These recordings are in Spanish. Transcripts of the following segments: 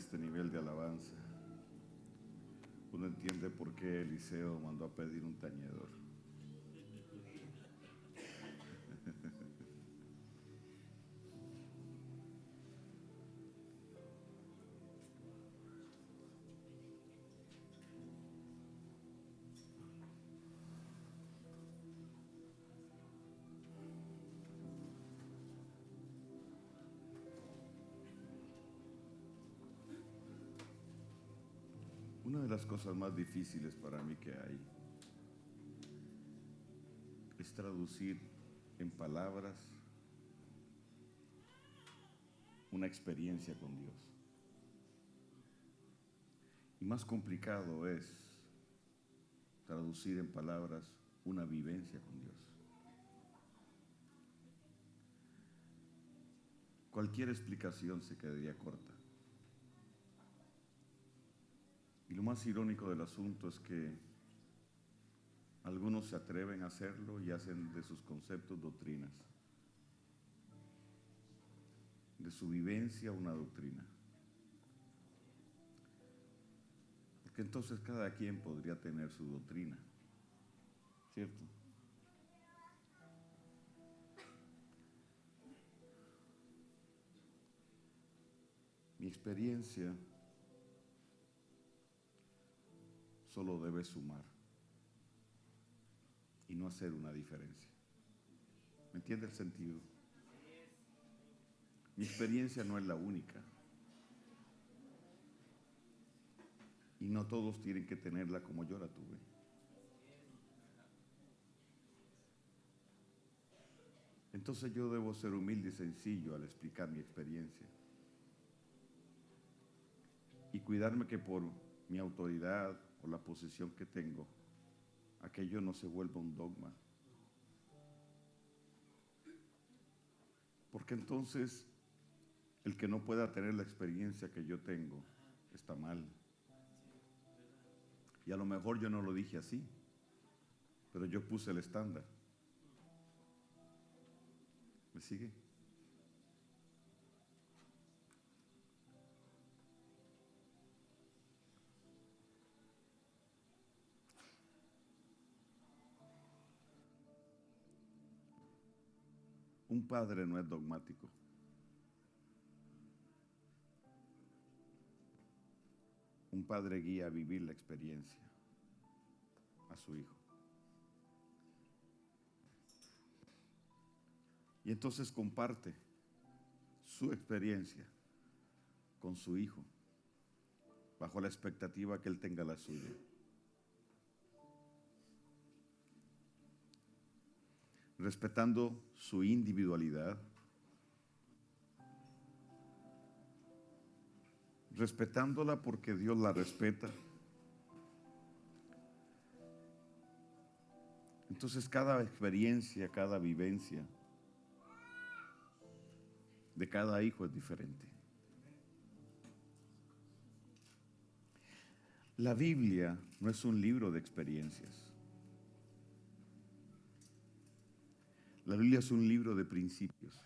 este nivel de alabanza, uno entiende por qué Eliseo mandó a pedir un tañedor. Una de las cosas más difíciles para mí que hay es traducir en palabras una experiencia con Dios. Y más complicado es traducir en palabras una vivencia con Dios. Cualquier explicación se quedaría corta. Y lo más irónico del asunto es que algunos se atreven a hacerlo y hacen de sus conceptos doctrinas, de su vivencia una doctrina. Porque entonces cada quien podría tener su doctrina, ¿cierto? Mi experiencia solo debe sumar y no hacer una diferencia. ¿Me entiende el sentido? Mi experiencia no es la única. Y no todos tienen que tenerla como yo la tuve. Entonces yo debo ser humilde y sencillo al explicar mi experiencia. Y cuidarme que por mi autoridad o la posición que tengo, aquello no se vuelva un dogma. Porque entonces el que no pueda tener la experiencia que yo tengo está mal. Y a lo mejor yo no lo dije así, pero yo puse el estándar. ¿Me sigue? Un padre no es dogmático. Un padre guía a vivir la experiencia a su hijo. Y entonces comparte su experiencia con su hijo, bajo la expectativa que él tenga la suya. Respetando su individualidad, respetándola porque Dios la respeta. Entonces cada experiencia, cada vivencia de cada hijo es diferente. La Biblia no es un libro de experiencias. La Biblia es un libro de principios.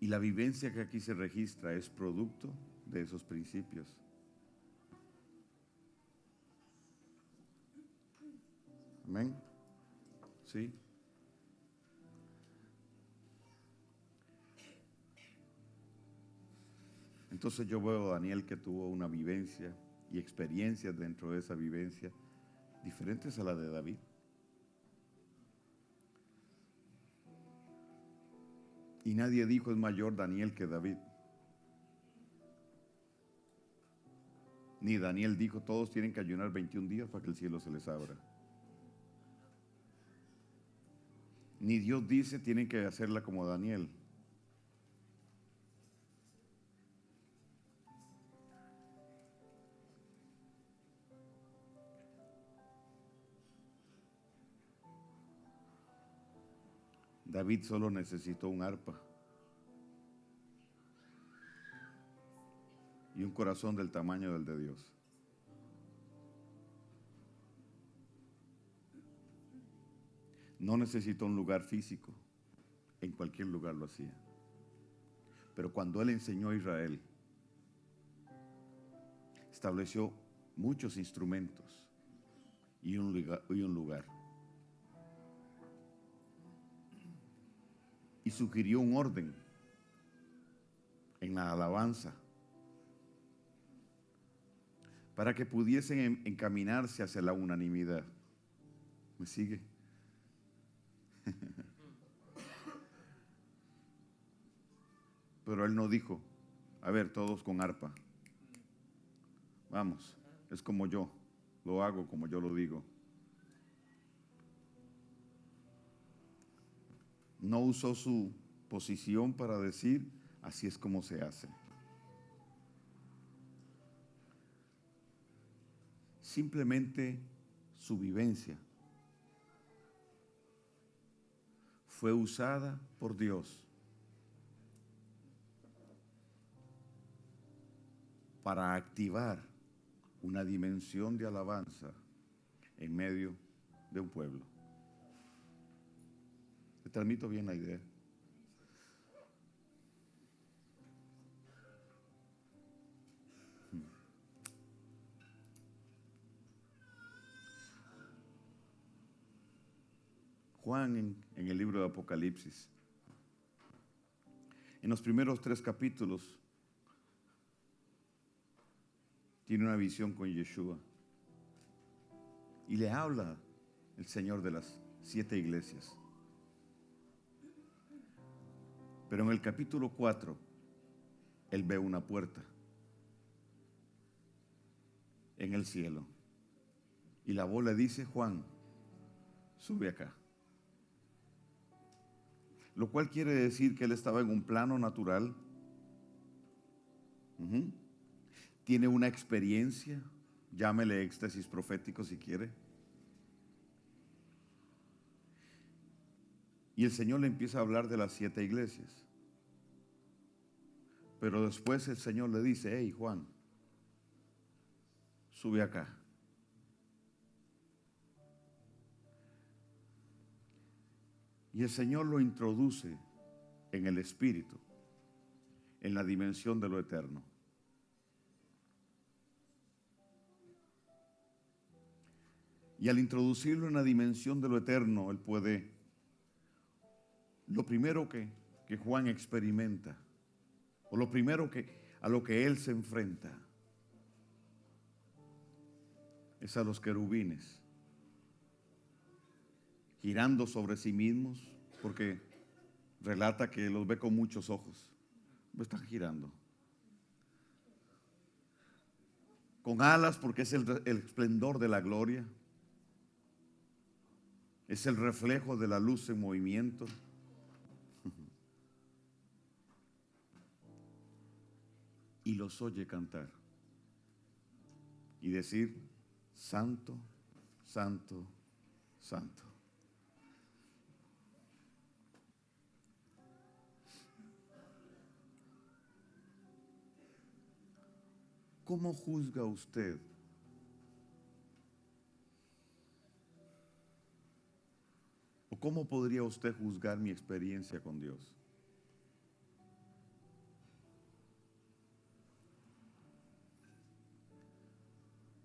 Y la vivencia que aquí se registra es producto de esos principios. Amén. ¿Sí? Entonces yo veo a Daniel que tuvo una vivencia y experiencias dentro de esa vivencia diferentes a la de David. Y nadie dijo es mayor Daniel que David. Ni Daniel dijo todos tienen que ayunar 21 días para que el cielo se les abra. Ni Dios dice tienen que hacerla como Daniel. David solo necesitó un arpa y un corazón del tamaño del de Dios. No necesitó un lugar físico, en cualquier lugar lo hacía. Pero cuando Él enseñó a Israel, estableció muchos instrumentos y un lugar. Y sugirió un orden en la alabanza para que pudiesen encaminarse hacia la unanimidad. ¿Me sigue? Pero Él no dijo, a ver, todos con arpa. Vamos, es como yo, lo hago como yo lo digo. No usó su posición para decir, así es como se hace. Simplemente su vivencia fue usada por Dios para activar una dimensión de alabanza en medio de un pueblo. ¿Te transmito bien la idea? Juan en el libro de Apocalipsis, en los primeros 3 capítulos, tiene una visión con Yeshua y le habla el Señor de las 7 iglesias. Pero en el capítulo 4, Él ve una puerta en el cielo y la voz le dice, Juan, sube acá. Lo cual quiere decir que Él estaba en un plano natural. Tiene una experiencia, llámele éxtasis profético si quiere. Y el Señor le empieza a hablar de las 7 iglesias. Pero después el Señor le dice, hey Juan, sube acá. Y el Señor lo introduce en el Espíritu, en la dimensión de lo eterno. Y al introducirlo en la dimensión de lo eterno, Él puede, lo primero que Juan experimenta, o lo primero a lo que Él se enfrenta, es a los querubines, girando sobre sí mismos, porque relata que los ve con muchos ojos, están girando. Con alas, porque es el esplendor de la gloria, es el reflejo de la luz en movimiento. Y los oye cantar y decir, santo, santo, santo. ¿Cómo juzga usted o cómo podría usted juzgar mi experiencia con Dios?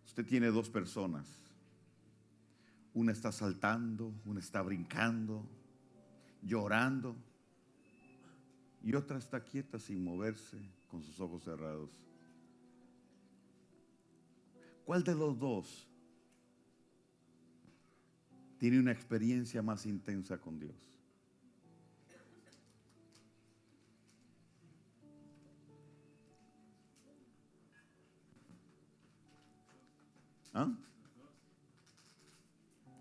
Usted tiene 2 personas. Una está saltando, una está brincando, llorando, y otra está quieta sin moverse, con sus ojos cerrados. ¿Cuál de los 2 tiene una experiencia más intensa con Dios? ¿Ah?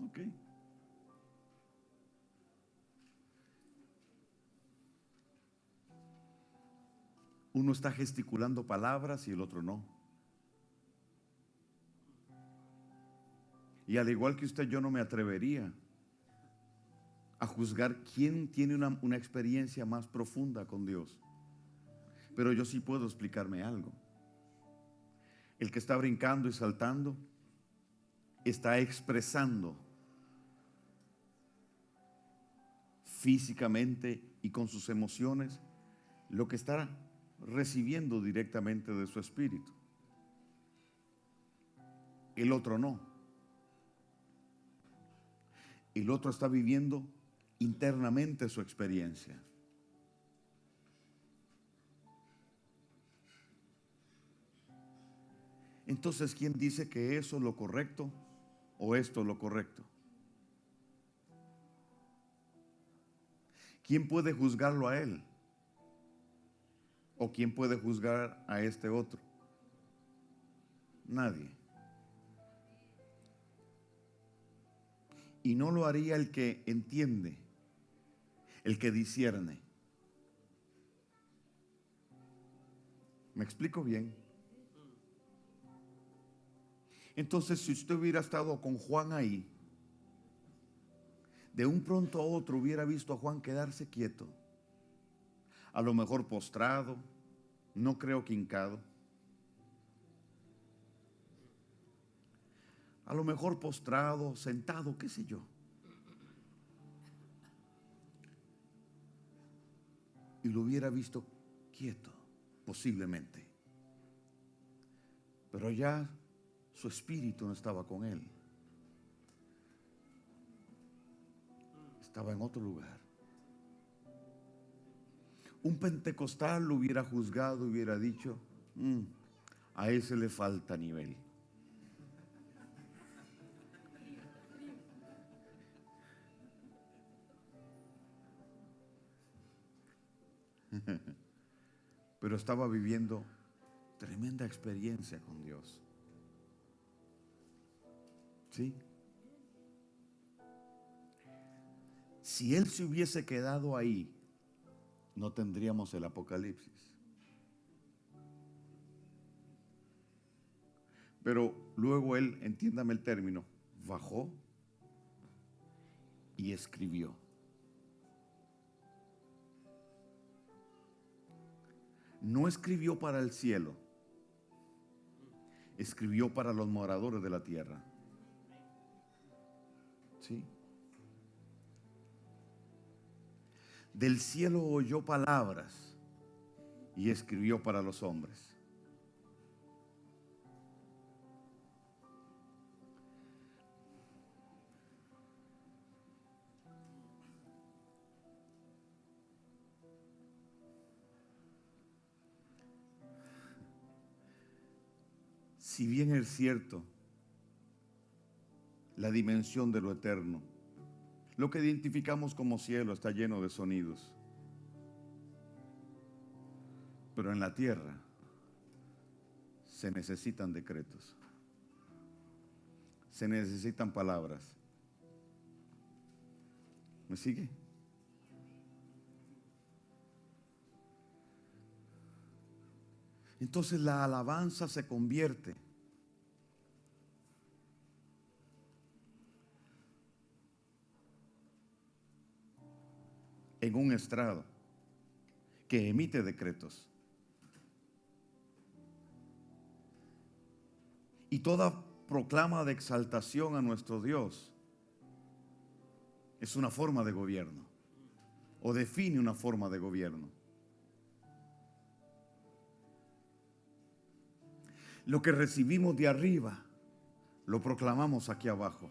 Ok. Uno está gesticulando palabras y el otro no. Y al igual que usted, yo no me atrevería a juzgar quién tiene una experiencia más profunda con Dios. Pero yo sí puedo explicarme algo. El que está brincando y saltando está expresando físicamente y con sus emociones lo que está recibiendo directamente de su espíritu. El otro no. El otro está viviendo internamente su experiencia. Entonces, ¿quién dice que eso es lo correcto o esto es lo correcto? ¿Quién puede juzgarlo a él? ¿O quién puede juzgar a este otro? Nadie. Y no lo haría el que entiende, el que discierne. ¿Me explico bien? Entonces, si usted hubiera estado con Juan ahí, de un pronto a otro hubiera visto a Juan quedarse quieto, a lo mejor postrado, no creo que hincado, a lo mejor postrado, sentado, qué sé yo. Y lo hubiera visto quieto, posiblemente. Pero ya su espíritu no estaba con él. Estaba en otro lugar. Un pentecostal lo hubiera juzgado, hubiera dicho, a ese le falta nivel. Pero estaba viviendo tremenda experiencia con Dios. ¿Sí? Si él se hubiese quedado ahí, no tendríamos el Apocalipsis. Pero luego él, entiéndame el término, bajó y escribió. No escribió para el cielo, escribió para los moradores de la tierra. ¿Sí? Del cielo oyó palabras y escribió para los hombres. Si bien es cierto, la dimensión de lo eterno, lo que identificamos como cielo, está lleno de sonidos. Pero en la tierra se necesitan decretos, se necesitan palabras. ¿Me sigue? Entonces la alabanza se convierte en un estrado que emite decretos. Y toda proclama de exaltación a nuestro Dios es una forma de gobierno, o define una forma de gobierno. Lo que recibimos de arriba, lo proclamamos aquí abajo.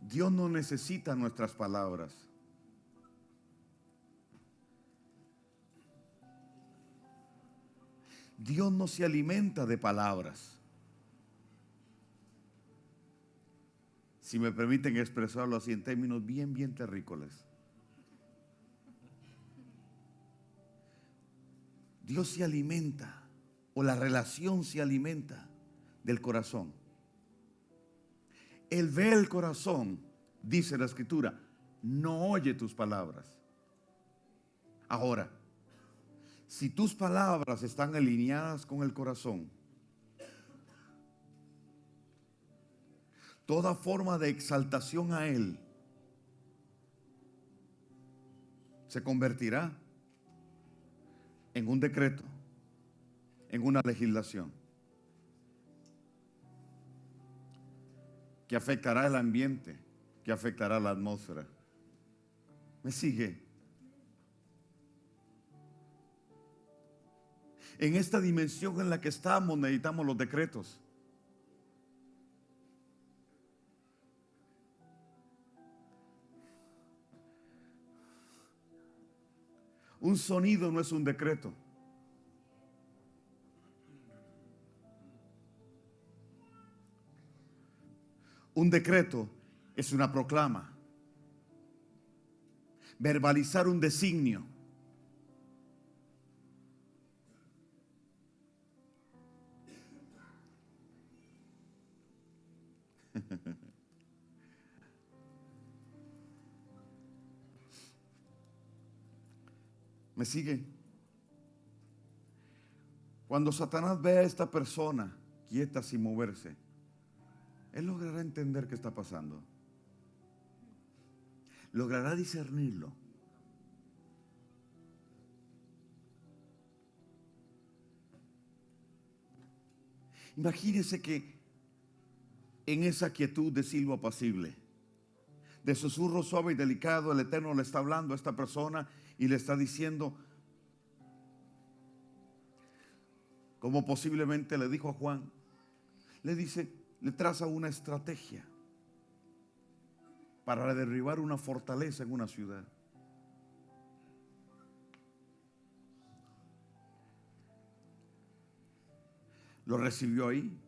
Dios no necesita nuestras palabras. Dios no se alimenta de palabras. Si me permiten expresarlo así en términos bien terrícolas. Dios se alimenta, o la relación se alimenta del corazón. Él ve el corazón, dice la Escritura, no oye tus palabras. Ahora, si tus palabras están alineadas con el corazón, toda forma de exaltación a Él se convertirá en un decreto, en una legislación. que afectará el ambiente, que afectará la atmósfera. ¿Me sigue? En esta dimensión en la que estamos necesitamos los decretos. Un sonido no es un decreto. Un decreto es una proclama. Verbalizar un designio. ¿Me sigue? Cuando Satanás ve a esta persona quieta sin moverse, él logrará entender qué está pasando. Logrará discernirlo. Imagínese que en esa quietud de silbo apacible, de susurro suave y delicado, el Eterno le está hablando a esta persona y le está diciendo, como posiblemente le dijo a Juan, le dice, le traza una estrategia para derribar una fortaleza en una ciudad. Lo recibió ahí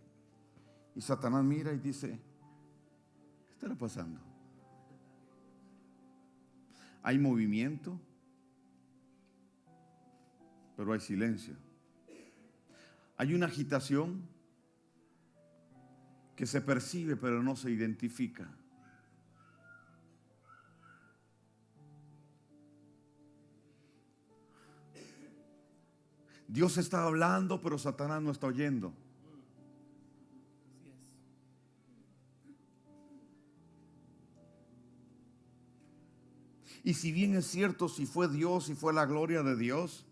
y Satanás mira y dice, ¿qué estará pasando? Hay movimiento, pero hay silencio. Hay una agitación que se percibe pero no se identifica. Dios está hablando, pero Satanás no está oyendo. Y si bien es cierto, si fue Dios, si fue la gloria de Dios,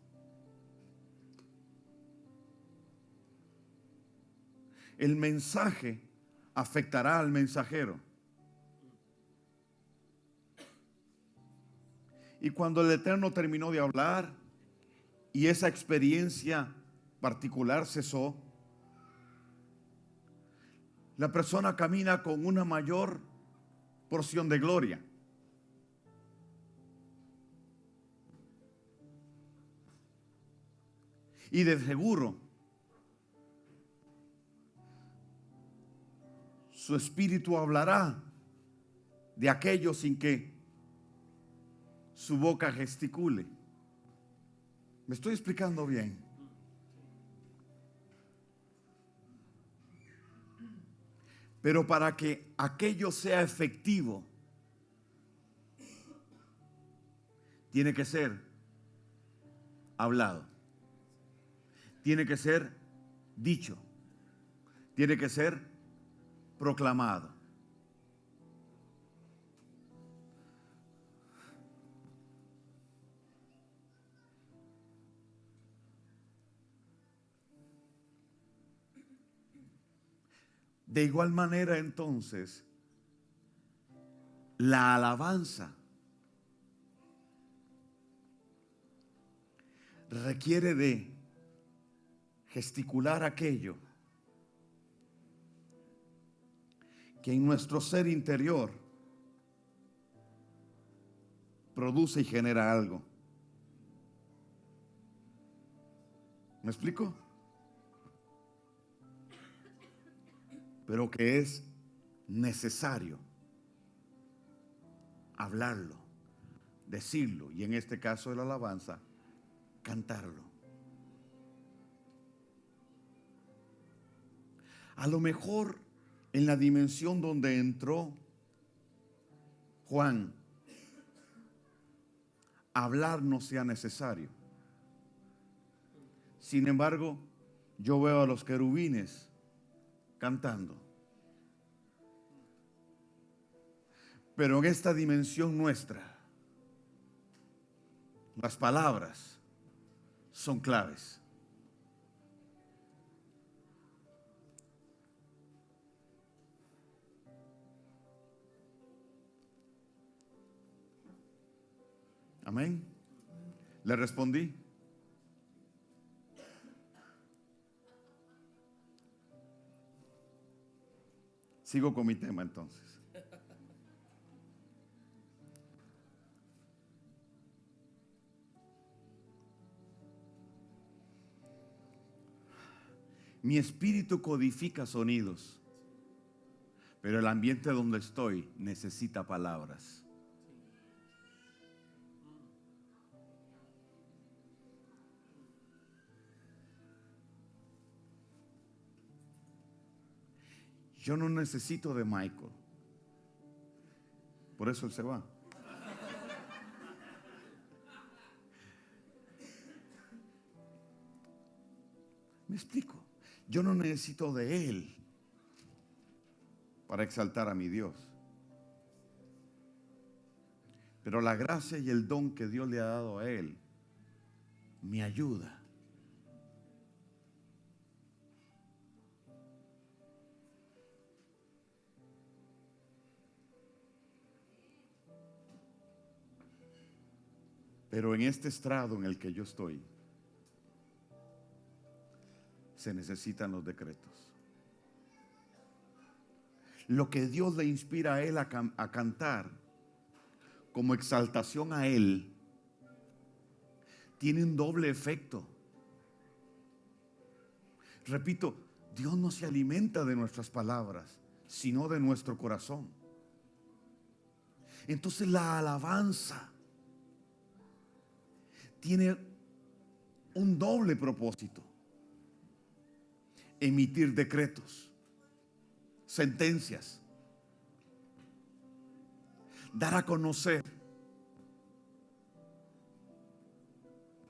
el mensaje afectará al mensajero. Y cuando el Eterno terminó de hablar y esa experiencia particular cesó, la persona camina con una mayor porción de gloria. Y de seguro, su espíritu hablará de aquello sin que su boca gesticule. ¿Me estoy explicando bien? Pero para que aquello sea efectivo, tiene que ser hablado. Tiene que ser dicho. Tiene que ser proclamado. De igual manera, entonces, la alabanza requiere de gesticular aquello que en nuestro ser interior produce y genera algo. ¿Me explico? Pero que es necesario hablarlo, decirlo, y en este caso de la alabanza, cantarlo. A lo mejor en la dimensión donde entró Juan, hablar no sea necesario. Sin embargo, yo veo a los querubines cantando. Pero en esta dimensión nuestra, las palabras son claves. Amén. Le respondí. Sigo con mi tema entonces. Mi espíritu codifica sonidos, pero el ambiente donde estoy necesita palabras. Yo no necesito de Michael. Por eso él se va. ¿Me explico? Yo no necesito de él para exaltar a mi Dios. Pero la gracia y el don que Dios le ha dado a él me ayuda. Pero en este estrado en el que yo estoy, se necesitan los decretos. Lo que Dios le inspira a él a cantar como exaltación a él, tiene un doble efecto. Repito, Dios no se alimenta de nuestras palabras, sino de nuestro corazón. Entonces la alabanza tiene un doble propósito: emitir decretos, sentencias, dar a conocer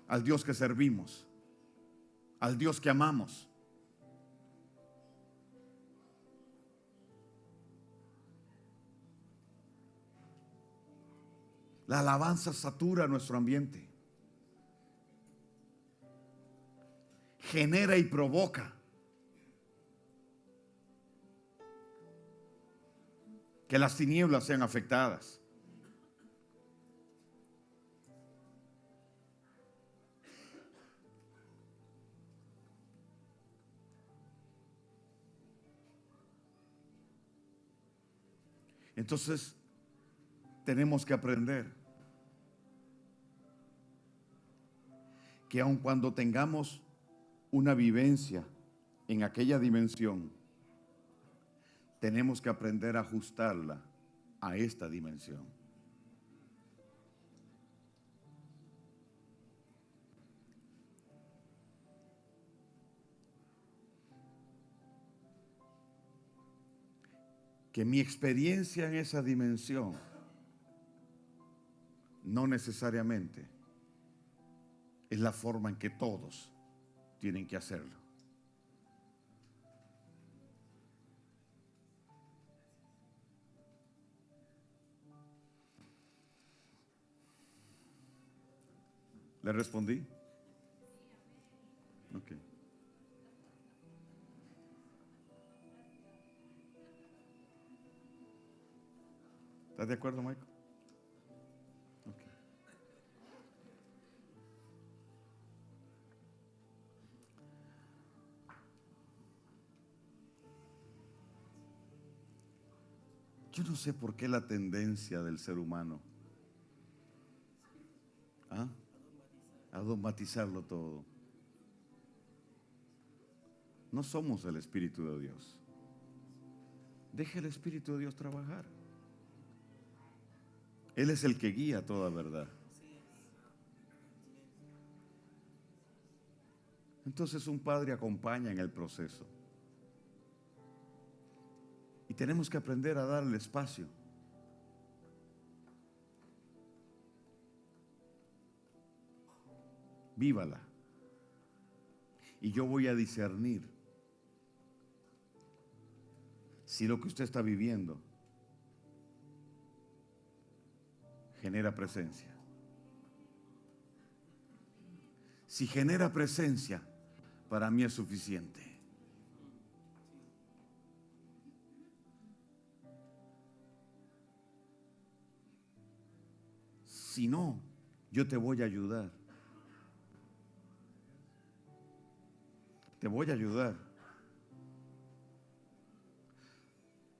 al Dios que servimos, al Dios que amamos. La alabanza satura nuestro ambiente, genera y provoca que las tinieblas sean afectadas. Entonces, tenemos que aprender que aun cuando tengamos una vivencia en aquella dimensión, tenemos que aprender a ajustarla a esta dimensión. Que mi experiencia en esa dimensión no necesariamente es la forma en que todos tienen que hacerlo. ¿Le respondí? Ok. ¿Estás de acuerdo, Michael? Ok. Yo no sé por qué la tendencia del ser humano a dogmatizarlo todo. No somos el Espíritu de Dios. Deje el Espíritu de Dios trabajar. Él es el que guía toda verdad. Entonces un padre acompaña en el proceso. Y tenemos que aprender a darle espacio. Vívala. Y yo voy a discernir si lo que usted está viviendo genera presencia. Si genera presencia, para mí es suficiente. Si no, Yo te voy a ayudar. Te voy a ayudar.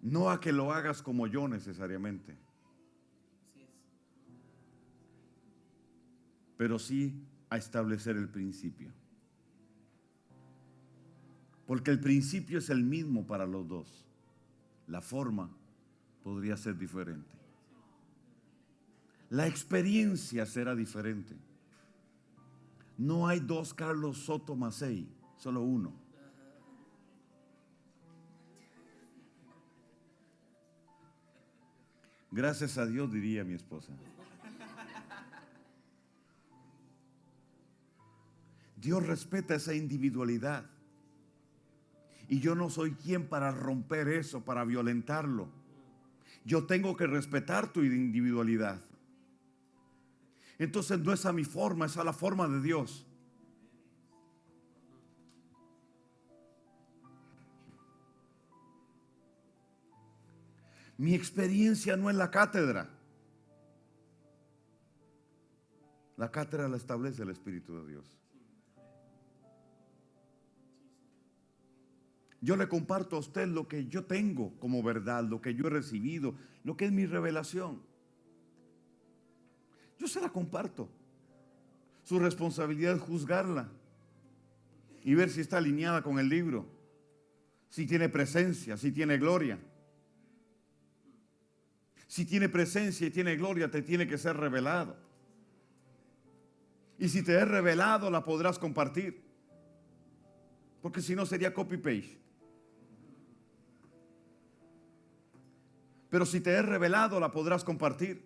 No a que lo hagas como yo necesariamente, pero sí a establecer el principio. Porque el principio es el mismo para los dos. La forma podría ser diferente. La experiencia será diferente. No hay dos Carlos Soto Macei, solo uno. Gracias a Dios, diría mi esposa. Dios respeta esa individualidad. Y yo no soy quien para romper eso, para violentarlo. Yo tengo que respetar tu individualidad. Entonces no es a mi forma, es a la forma de Dios. Mi experiencia no es la cátedra. La cátedra la establece el Espíritu de Dios. Yo le comparto a usted lo que yo tengo como verdad, lo que yo he recibido, lo que es mi revelación. Yo se la comparto. Su responsabilidad es juzgarla y ver si está alineada con el libro, si tiene presencia, si tiene gloria. Si tiene presencia y tiene gloria, te tiene que ser revelado. Y si te es revelado, la podrás compartir. Porque si no sería copy-paste. Pero si te es revelado, la podrás compartir.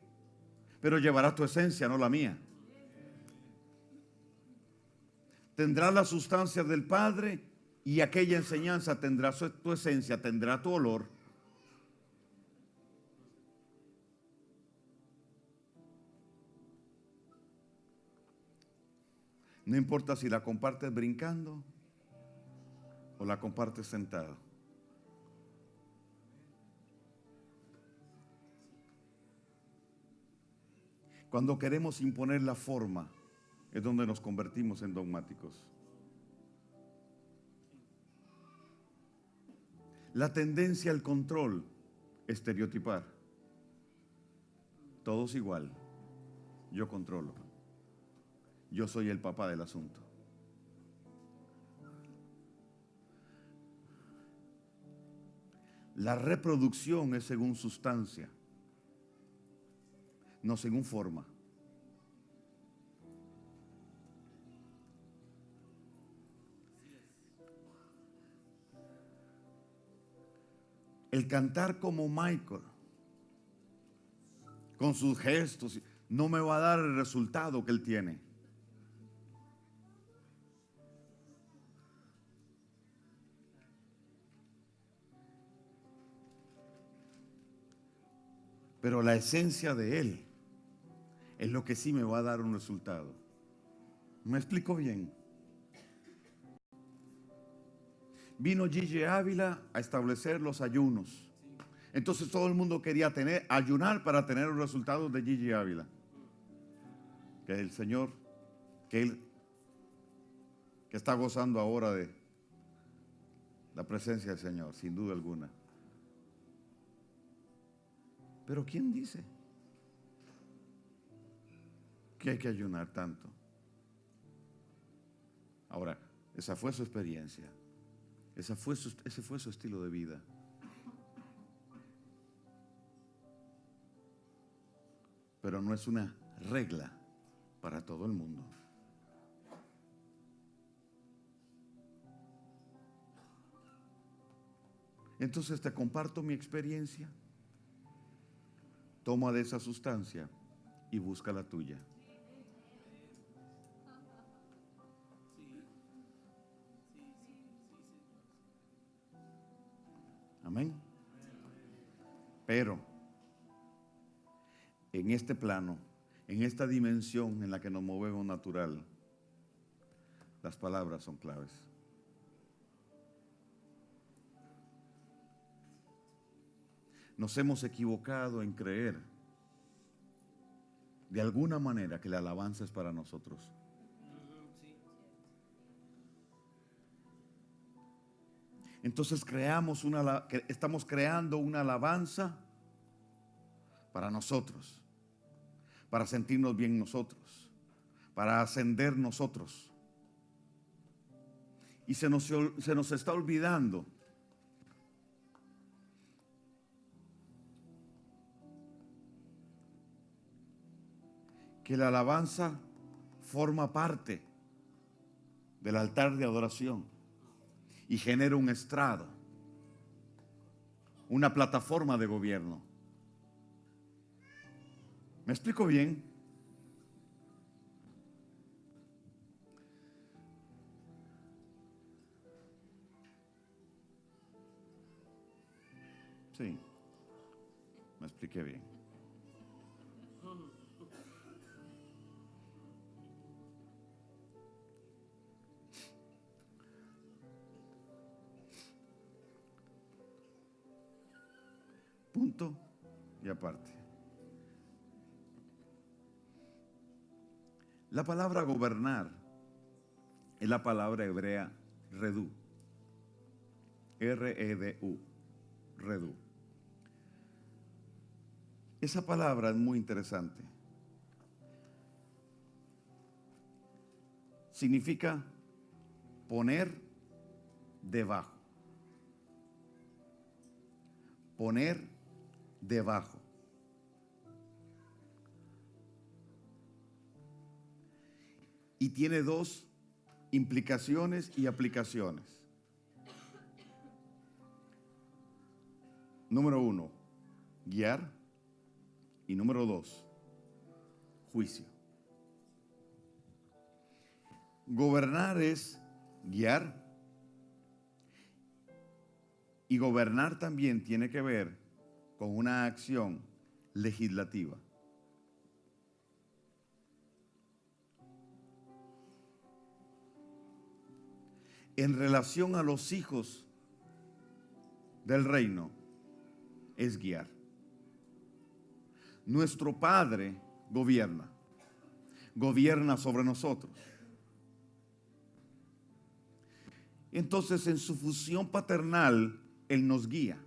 Pero llevarás tu esencia, no la mía. Tendrás la sustancia del Padre y aquella enseñanza tendrá tu esencia, tendrá tu olor. No importa si la compartes brincando o la compartes sentado. Cuando queremos imponer la forma, es donde nos convertimos en dogmáticos. La tendencia al control, estereotipar. Todos igual. Yo controlo. Yo soy el papá del asunto. La reproducción es según sustancia, no según forma. El cantar como Michael, con sus gestos, no me va a dar el resultado que él tiene. Pero la esencia de él es lo que sí me va a dar un resultado. ¿Me explico bien? Vino Gigi Ávila a establecer los ayunos. Entonces todo el mundo quería ayunar para tener los resultados de Gigi Ávila. Que el Señor, que está gozando ahora de la presencia del Señor, sin duda alguna. Pero ¿quién dice que hay que ayunar tanto? Ahora, esa fue su experiencia. Ese fue su estilo de vida. Pero no es una regla para todo el mundo. Entonces te comparto mi experiencia. Toma de esa sustancia y busca la tuya. Amén. Pero en este plano, en esta dimensión en la que nos movemos natural, las palabras son claves. Nos hemos equivocado en creer de alguna manera que la alabanza es para nosotros. Entonces estamos creando una alabanza para nosotros, para sentirnos bien nosotros, para ascender nosotros. Y se nos está olvidando que la alabanza forma parte del altar de adoración y genera un estrado, una plataforma de gobierno. ¿Me explico bien? Sí, me expliqué bien. Punto y aparte. La palabra gobernar es la palabra hebrea redú. R-E-D-U. Redú. Esa palabra es muy interesante. Significa poner debajo. Poner debajo. Y tiene dos implicaciones y aplicaciones. Número 1, guiar. Y número 2, juicio. Gobernar es guiar. Y gobernar también tiene que ver con una acción legislativa. En relación a los hijos del reino, es guiar. Nuestro Padre gobierna sobre nosotros. Entonces, en su función paternal, Él nos guía.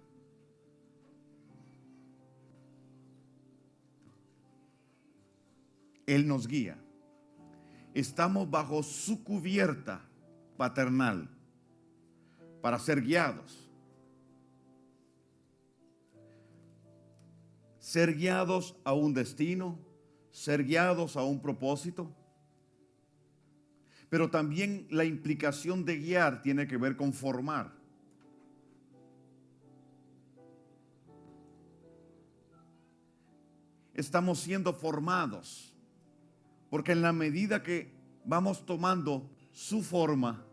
Él nos guía. Estamos bajo su cubierta paternal para ser guiados. Ser guiados a un destino, ser guiados a un propósito. Pero también la implicación de guiar tiene que ver con formar. Estamos siendo formados, porque en la medida que vamos tomando su forma,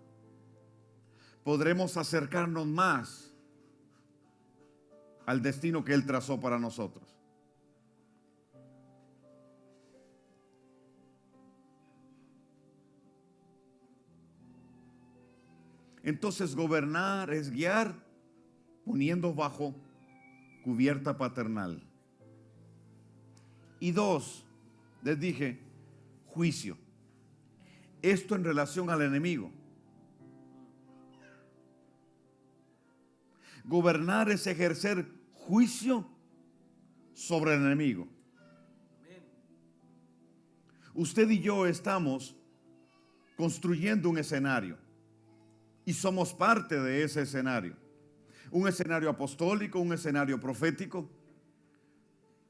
podremos acercarnos más al destino que Él trazó para nosotros. Entonces, gobernar es guiar poniendo bajo cubierta paternal. Y 2, les dije, juicio. Esto en relación al enemigo. Gobernar es ejercer juicio sobre el enemigo. Usted y yo estamos construyendo un escenario y somos parte de ese escenario. Un escenario apostólico, un escenario profético,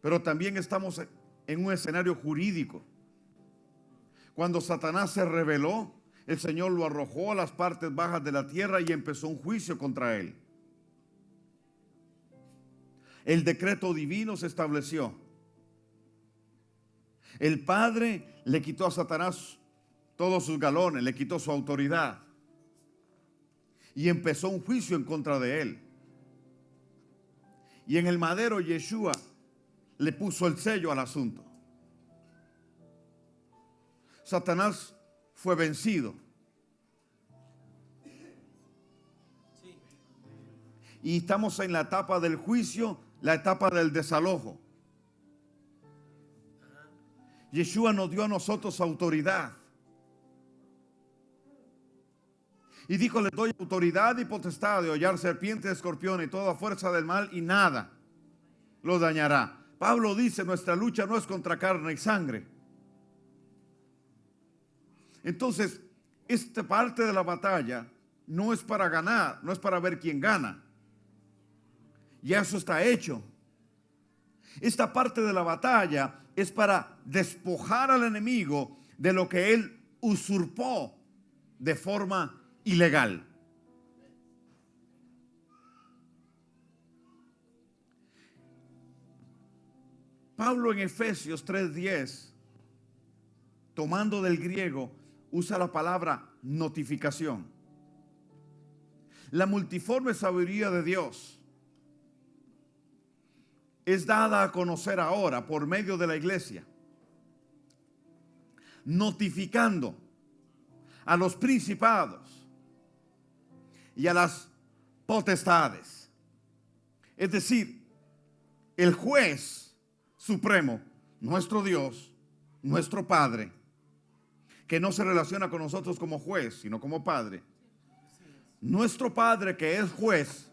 pero también estamos en un escenario jurídico. Cuando Satanás se rebeló, el Señor lo arrojó a las partes bajas de la tierra y empezó un juicio contra él. El decreto divino se estableció. El Padre le quitó a Satanás todos sus galones, le quitó su autoridad y empezó un juicio en contra de él. Y en el madero Yeshua le puso el sello al asunto. Satanás fue vencido. Y estamos en la etapa del juicio, la etapa del desalojo. Yeshua nos dio a nosotros autoridad. Y dijo, les doy autoridad y potestad de hollar serpientes, escorpiones y toda fuerza del mal, y nada los dañará. Pablo dice, nuestra lucha no es contra carne y sangre. Entonces, esta parte de la batalla no es para ganar, no es para ver quién gana. Ya eso está hecho. Esta parte de la batalla es para despojar al enemigo de lo que él usurpó de forma ilegal. Pablo en Efesios 3:10, tomando del griego, usa la palabra notificación. La multiforme sabiduría de Dios es dada a conocer ahora por medio de la iglesia, notificando a los principados y a las potestades. Es decir, el juez supremo, nuestro Dios, nuestro Padre, que no se relaciona con nosotros como juez, sino como Padre. Nuestro Padre, que es juez,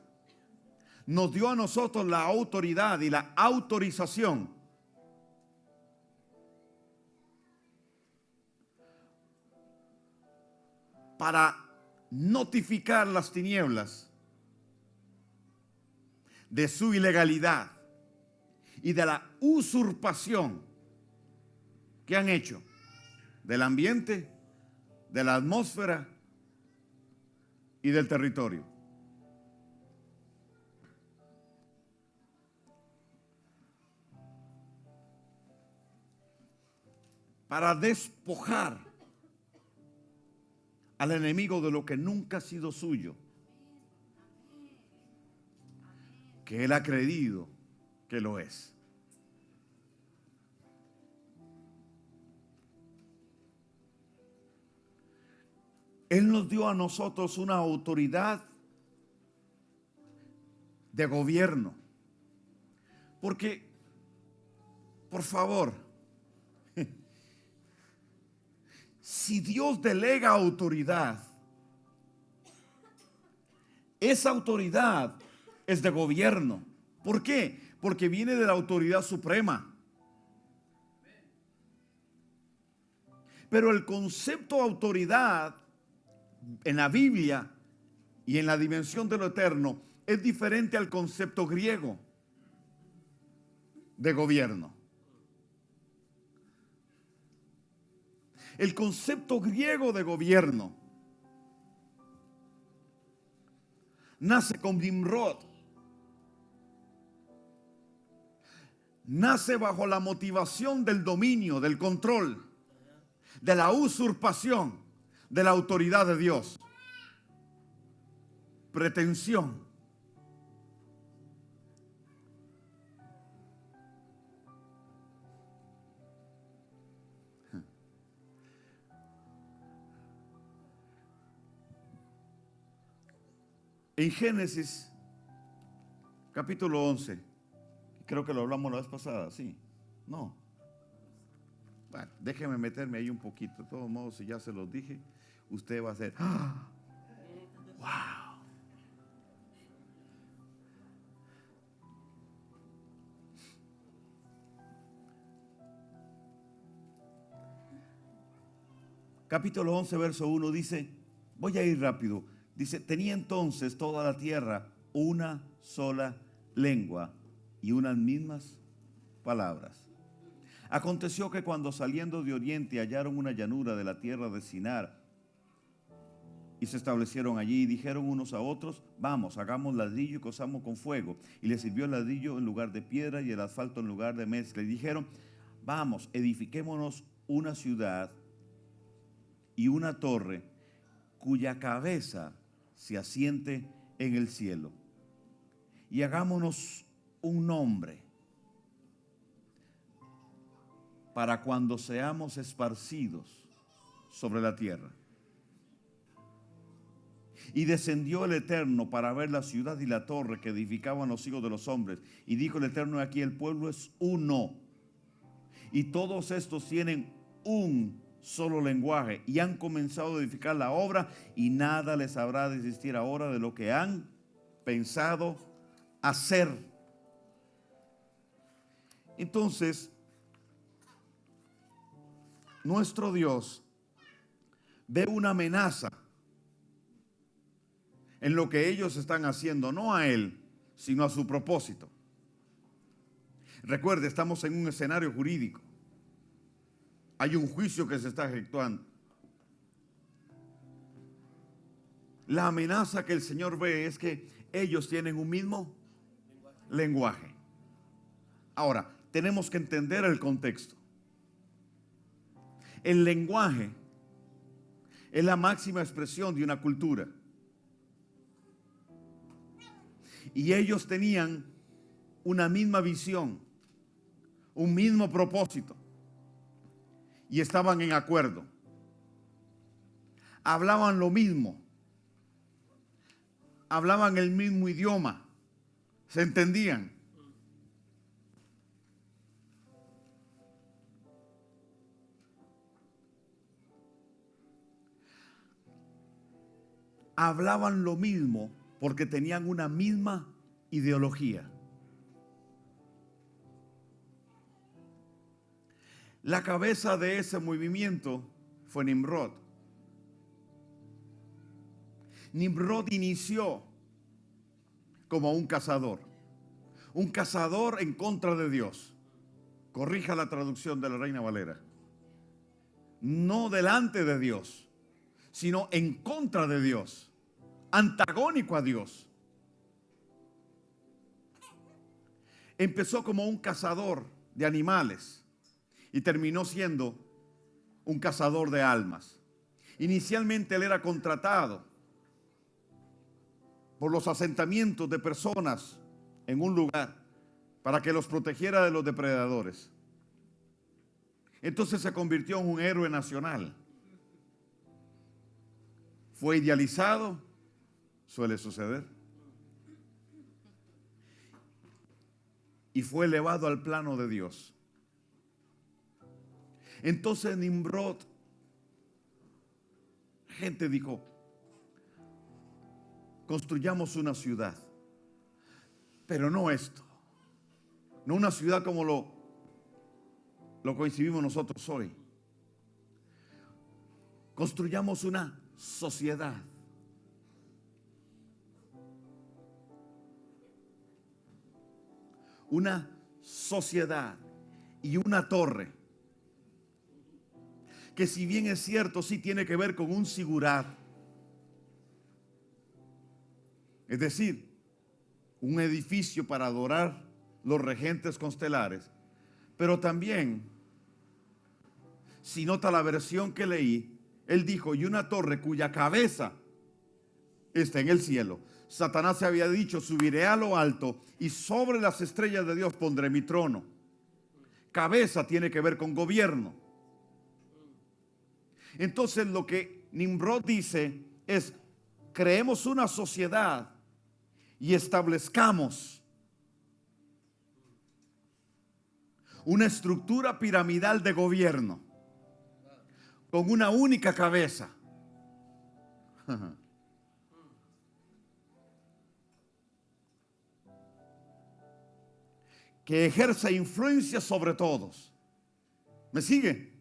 nos dio a nosotros la autoridad y la autorización para notificar las tinieblas de su ilegalidad y de la usurpación que han hecho del ambiente, de la atmósfera y del territorio. Para despojar al enemigo de lo que nunca ha sido suyo, que él ha creído que lo es. Él nos dio a nosotros una autoridad de gobierno. Porque, por favor, si Dios delega autoridad, esa autoridad es de gobierno. ¿Por qué? Porque viene de la autoridad suprema. Pero el concepto de autoridad en la Biblia y en la dimensión de lo eterno es diferente al concepto griego de gobierno. El concepto griego de gobierno nace con Nimrod. Nace bajo la motivación del dominio, del control, de la usurpación de la autoridad de Dios. Pretensión. En Génesis, capítulo 11, creo que lo hablamos la vez pasada, ¿sí? No. Bueno, déjeme meterme ahí un poquito. De todos modos, si ya se los dije, usted va a hacer, ¡ah! ¡Wow! Capítulo 11, verso 1 dice, voy a ir rápido. Dice, tenía entonces toda la tierra una sola lengua y unas mismas palabras. Aconteció que cuando saliendo de oriente hallaron una llanura de la tierra de Sinar y se establecieron allí y dijeron unos a otros, vamos, hagamos ladrillo y cosamos con fuego. Y les sirvió el ladrillo en lugar de piedra y el asfalto en lugar de mezcla. Y dijeron, vamos, edifiquémonos una ciudad y una torre cuya cabeza se asiente en el cielo. Y hagámonos un nombre para cuando seamos esparcidos sobre la tierra. Y descendió el Eterno para ver la ciudad y la torre que edificaban los hijos de los hombres. Y dijo el Eterno, aquí el pueblo es uno. Y todos estos tienen un solo lenguaje y han comenzado a edificar la obra, y nada les habrá de desistir ahora de lo que han pensado hacer. Entonces, nuestro Dios ve una amenaza en lo que ellos están haciendo, no a Él, sino a su propósito. Recuerde, estamos en un escenario jurídico. Hay un juicio que se está efectuando. La amenaza que el Señor ve es que ellos tienen un mismo lenguaje. Ahora, tenemos que entender el contexto. El lenguaje es la máxima expresión de una cultura. Y ellos tenían una misma visión, un mismo propósito, y estaban en acuerdo. Hablaban lo mismo, hablaban el mismo idioma, se entendían. Hablaban lo mismo porque tenían una misma ideología. La cabeza de ese movimiento fue Nimrod. Nimrod inició como un cazador en contra de Dios. Corrija la traducción de la Reina Valera. No delante de Dios, sino en contra de Dios, antagónico a Dios. Empezó como un cazador de animales y terminó siendo un cazador de almas. Inicialmente él era contratado por los asentamientos de personas en un lugar para que los protegiera de los depredadores. Entonces se convirtió en un héroe nacional. Fue idealizado, suele suceder, y fue elevado al plano de Dios. Entonces Nimrod, gente dijo, construyamos una ciudad, pero no esto, no una ciudad como lo concibimos nosotros hoy. Construyamos una sociedad. Una sociedad y una torre que, si bien es cierto, sí tiene que ver con un sigurat, es decir, un edificio para adorar los regentes constelares, pero también, si nota la versión que leí, él dijo, y una torre cuya cabeza está en el cielo. Satanás se había dicho, subiré a lo alto y sobre las estrellas de Dios pondré mi trono. Cabeza tiene que ver con gobierno. Entonces lo que Nimrod dice es, creemos una sociedad y establezcamos una estructura piramidal de gobierno con una única cabeza. Que ejerza influencia sobre todos. ¿Me sigue?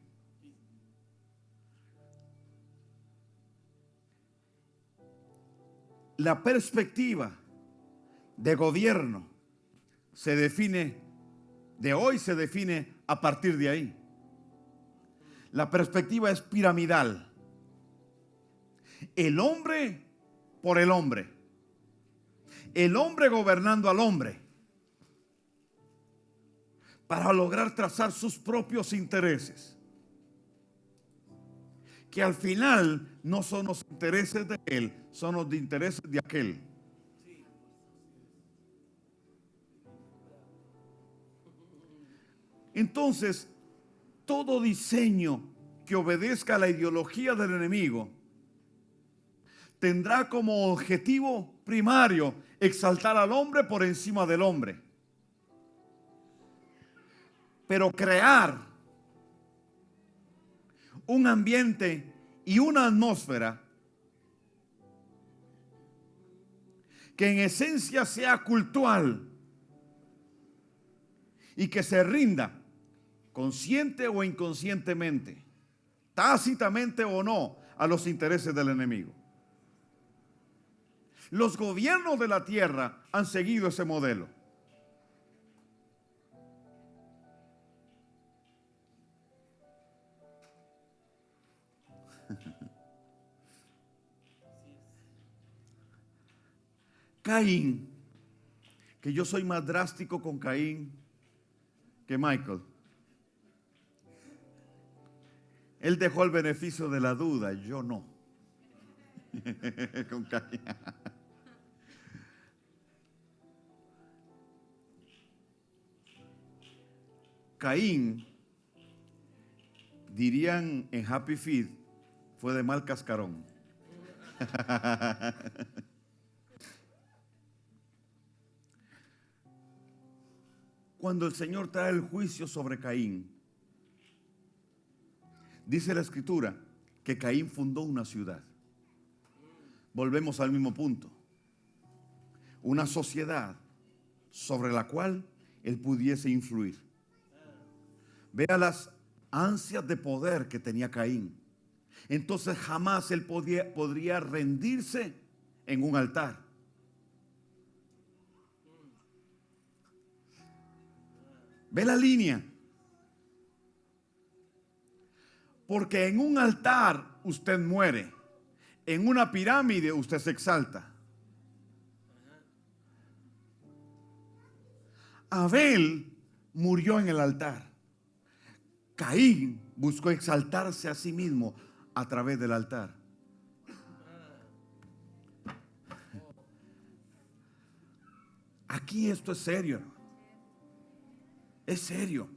La perspectiva de gobierno se define, de hoy se define a partir de ahí. La perspectiva es piramidal. El hombre por el hombre. El hombre gobernando al hombre, para lograr trazar sus propios intereses, que al final no son los intereses de él, son los intereses de aquel. Entonces, todo diseño que obedezca a la ideología del enemigo tendrá como objetivo primario exaltar al hombre por encima del hombre. Pero crear un ambiente y una atmósfera que en esencia sea cultural y que se rinda, consciente o inconscientemente, tácitamente o no, a los intereses del enemigo. Los gobiernos de la tierra han seguido ese modelo. Caín, que yo soy más drástico con Caín que Michael. Él dejó el beneficio de la duda, yo no. Con Caín. Caín, dirían en Happy Feet, fue de mal cascarón. Cuando el Señor trae el juicio sobre Caín, dice la Escritura que Caín fundó una ciudad. Volvemos al mismo punto. Una sociedad sobre la cual él pudiese influir. Vea las ansias de poder que tenía Caín. Entonces jamás él podría rendirse en un altar. Ve la línea. Porque en un altar usted muere. En una pirámide usted se exalta. Abel murió en el altar. Caín buscó exaltarse a sí mismo a través del altar. Aquí esto es serio. Es serio.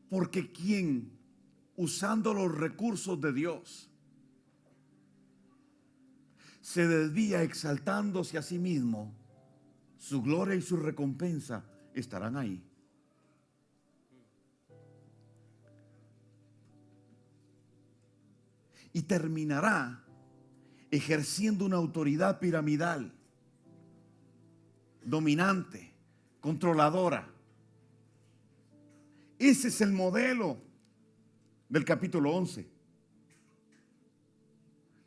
Porque quien, usando los recursos de Dios, se desvía exaltándose a sí mismo, su gloria y su recompensa estarán ahí. Y terminará ejerciendo una autoridad piramidal, dominante, controladora. Ese es el modelo del capítulo 11.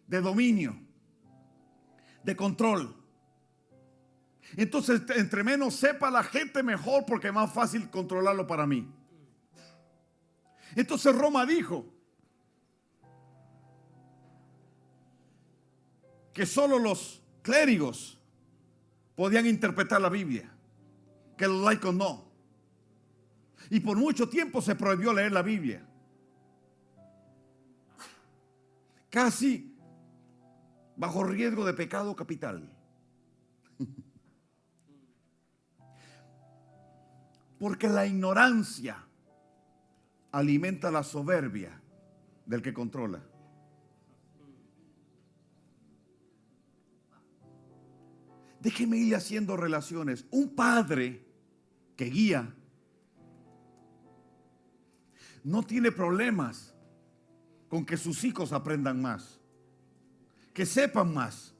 De dominio, de control. Entonces, entre menos sepa la gente, mejor, porque es más fácil controlarlo para mí. Entonces Roma dijo que solo los clérigos podían interpretar la Biblia, que los laicos no. Y por mucho tiempo se prohibió leer la Biblia. Casi bajo riesgo de pecado capital. Porque la ignorancia alimenta la soberbia del que controla. Déjeme ir haciendo relaciones. Un padre que guía no tiene problemas con que sus hijos aprendan más, que sepan más,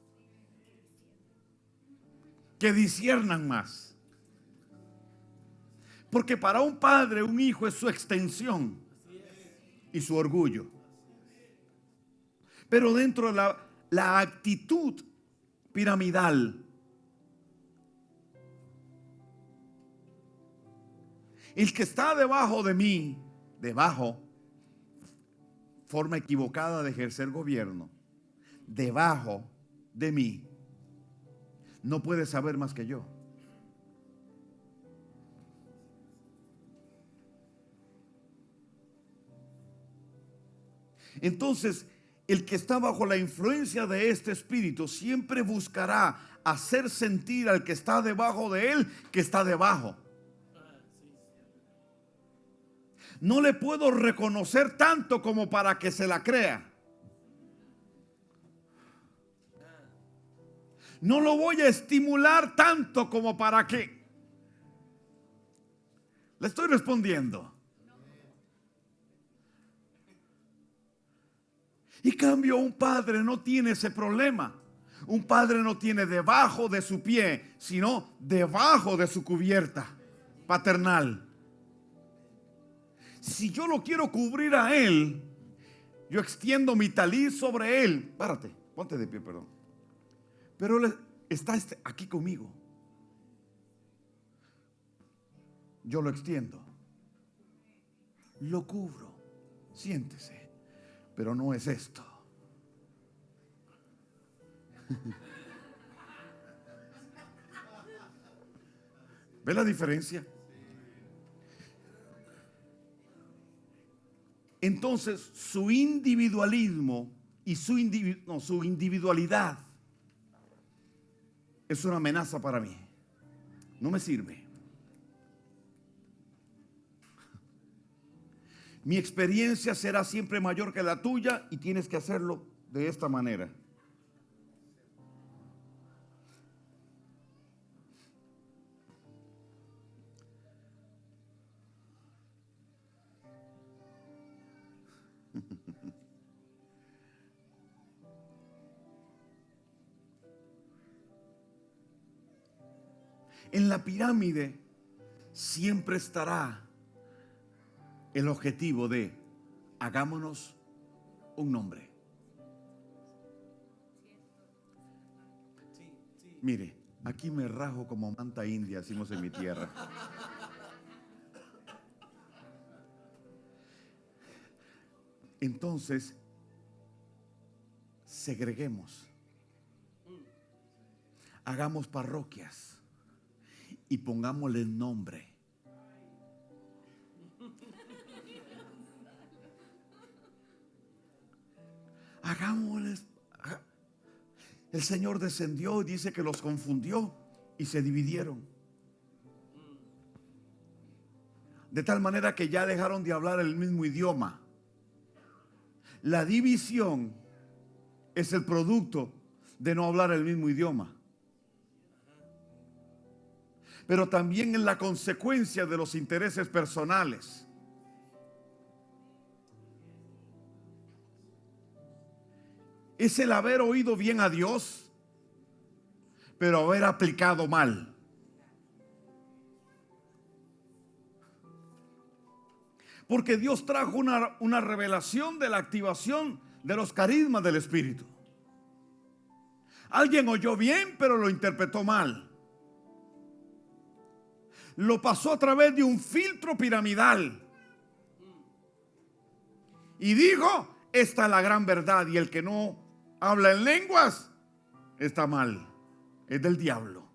que disciernan más. Porque para un padre, un hijo es su extensión y su orgullo. Pero dentro de la actitud piramidal, el que está debajo de mí, debajo, forma equivocada de ejercer gobierno, debajo de mí, no puede saber más que yo. Entonces, el que está bajo la influencia de este espíritu siempre buscará hacer sentir al que está debajo de él que está debajo. No le puedo reconocer tanto como para que se la crea. No lo voy a estimular tanto como para que Le estoy respondiendo. Y cambio, un padre no tiene ese problema. Un padre no tiene debajo de su pie, sino debajo de su cubierta paternal. Si yo lo quiero cubrir a él, yo extiendo mi talí sobre él. Párate, ponte de pie, perdón. Pero él está aquí conmigo. Yo lo extiendo, lo cubro. Siéntese, pero no es esto. ¿Ve la diferencia? Entonces su individualismo y su individualidad es una amenaza para mí. No me sirve. Mi experiencia será siempre mayor que la tuya y tienes que hacerlo de esta manera. En la pirámide siempre estará el objetivo de hagámonos un nombre. Mire, aquí me rajo como manta india, decimos en mi tierra. Entonces, segreguemos, hagamos parroquias y pongámosle nombre. Hagámosles. El Señor descendió y dice que los confundió y se dividieron. De tal manera que ya dejaron de hablar el mismo idioma. La división es el producto de no hablar el mismo idioma. Pero también es la consecuencia de los intereses personales. Es el haber oído bien a Dios, pero haber aplicado mal. Porque Dios trajo una revelación de la activación de los carismas del Espíritu. Alguien oyó bien, pero lo interpretó mal. Lo pasó a través de un filtro piramidal. Y dijo, esta es la gran verdad. Y el que no habla en lenguas está mal. Es del diablo.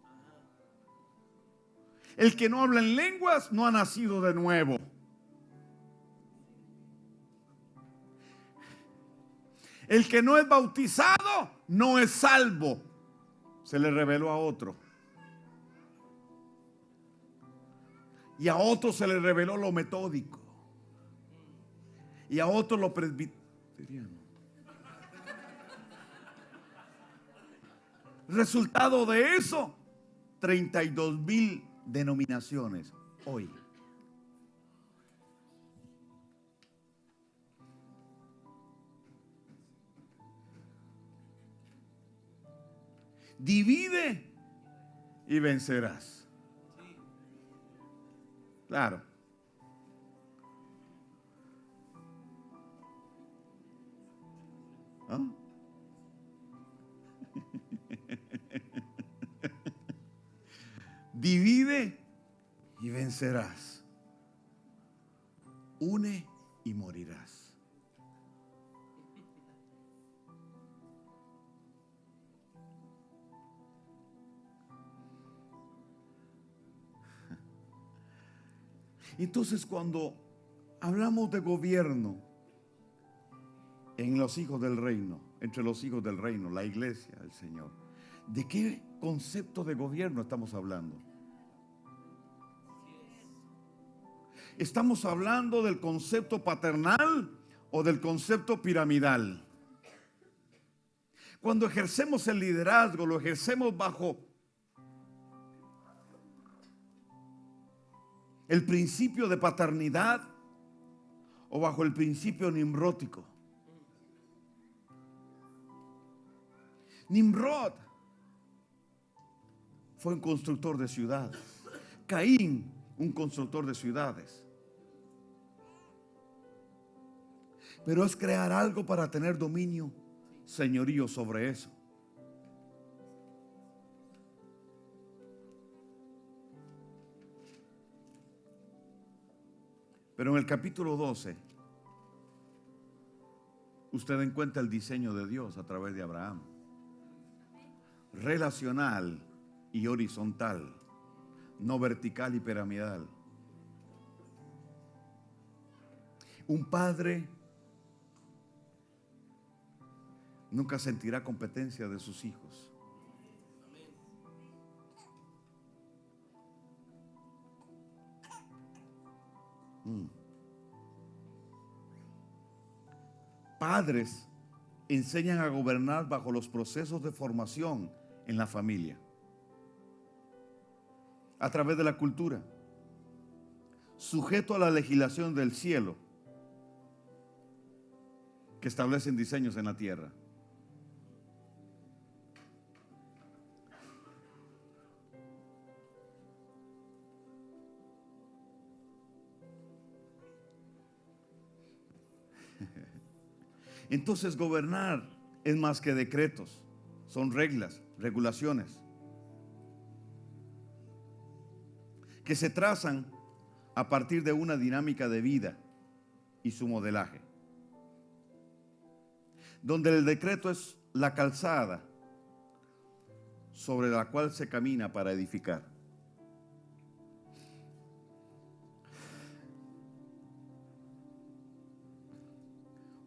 El que no habla en lenguas no ha nacido de nuevo. El que no es bautizado no es salvo. Se le reveló a otro. Y a otro se le reveló lo metódico. Y a otro lo presbiteriano. Resultado de eso, 32,000 denominaciones hoy. Divide y vencerás. Claro. ¿Ah? Divide y vencerás. Une y morirás. Entonces, cuando hablamos de gobierno en los hijos del reino, entre los hijos del reino, la iglesia del Señor, ¿de qué concepto de gobierno estamos hablando? ¿Estamos hablando del concepto paternal o del concepto piramidal? Cuando ejercemos el liderazgo, lo ejercemos bajo el principio de paternidad o bajo el principio nimrótico. Nimrod fue un constructor de ciudades. Caín, un constructor de ciudades. Pero es crear algo para tener dominio, señorío sobre eso. Pero en el capítulo 12, usted encuentra el diseño de Dios a través de Abraham. Relacional y horizontal, no vertical y piramidal. Un padre nunca sentirá competencia de sus hijos. Padres enseñan a gobernar bajo los procesos de formación en la familia, a través de la cultura, sujeto a la legislación del cielo que establecen diseños en la tierra. Entonces gobernar es más que decretos, son reglas, regulaciones que se trazan a partir de una dinámica de vida y su modelaje, donde el decreto es la calzada sobre la cual se camina para edificar.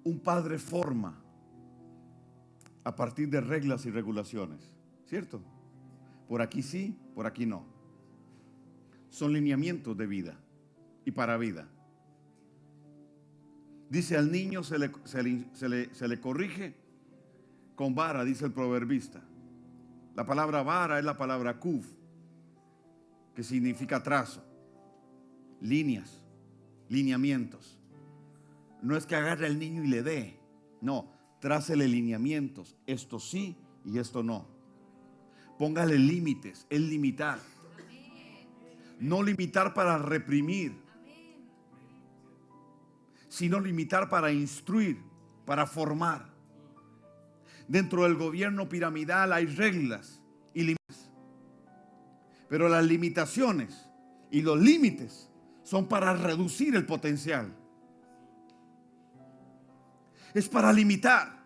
Un padre forma a partir de reglas y regulaciones, ¿cierto? Por aquí sí, por aquí no. Son lineamientos de vida y para vida. Dice, al niño se le corrige con vara, dice el proverbista. La palabra vara es la palabra kuf, que significa trazo, líneas, lineamientos. No es que agarre al niño y le dé, no, trácele lineamientos, esto sí y esto no. Póngale límites, es limitar. No limitar para reprimir, sino limitar para instruir, para formar. Dentro del gobierno piramidal hay reglas y límites, pero las limitaciones y los límites son para reducir el potencial. Es para limitar.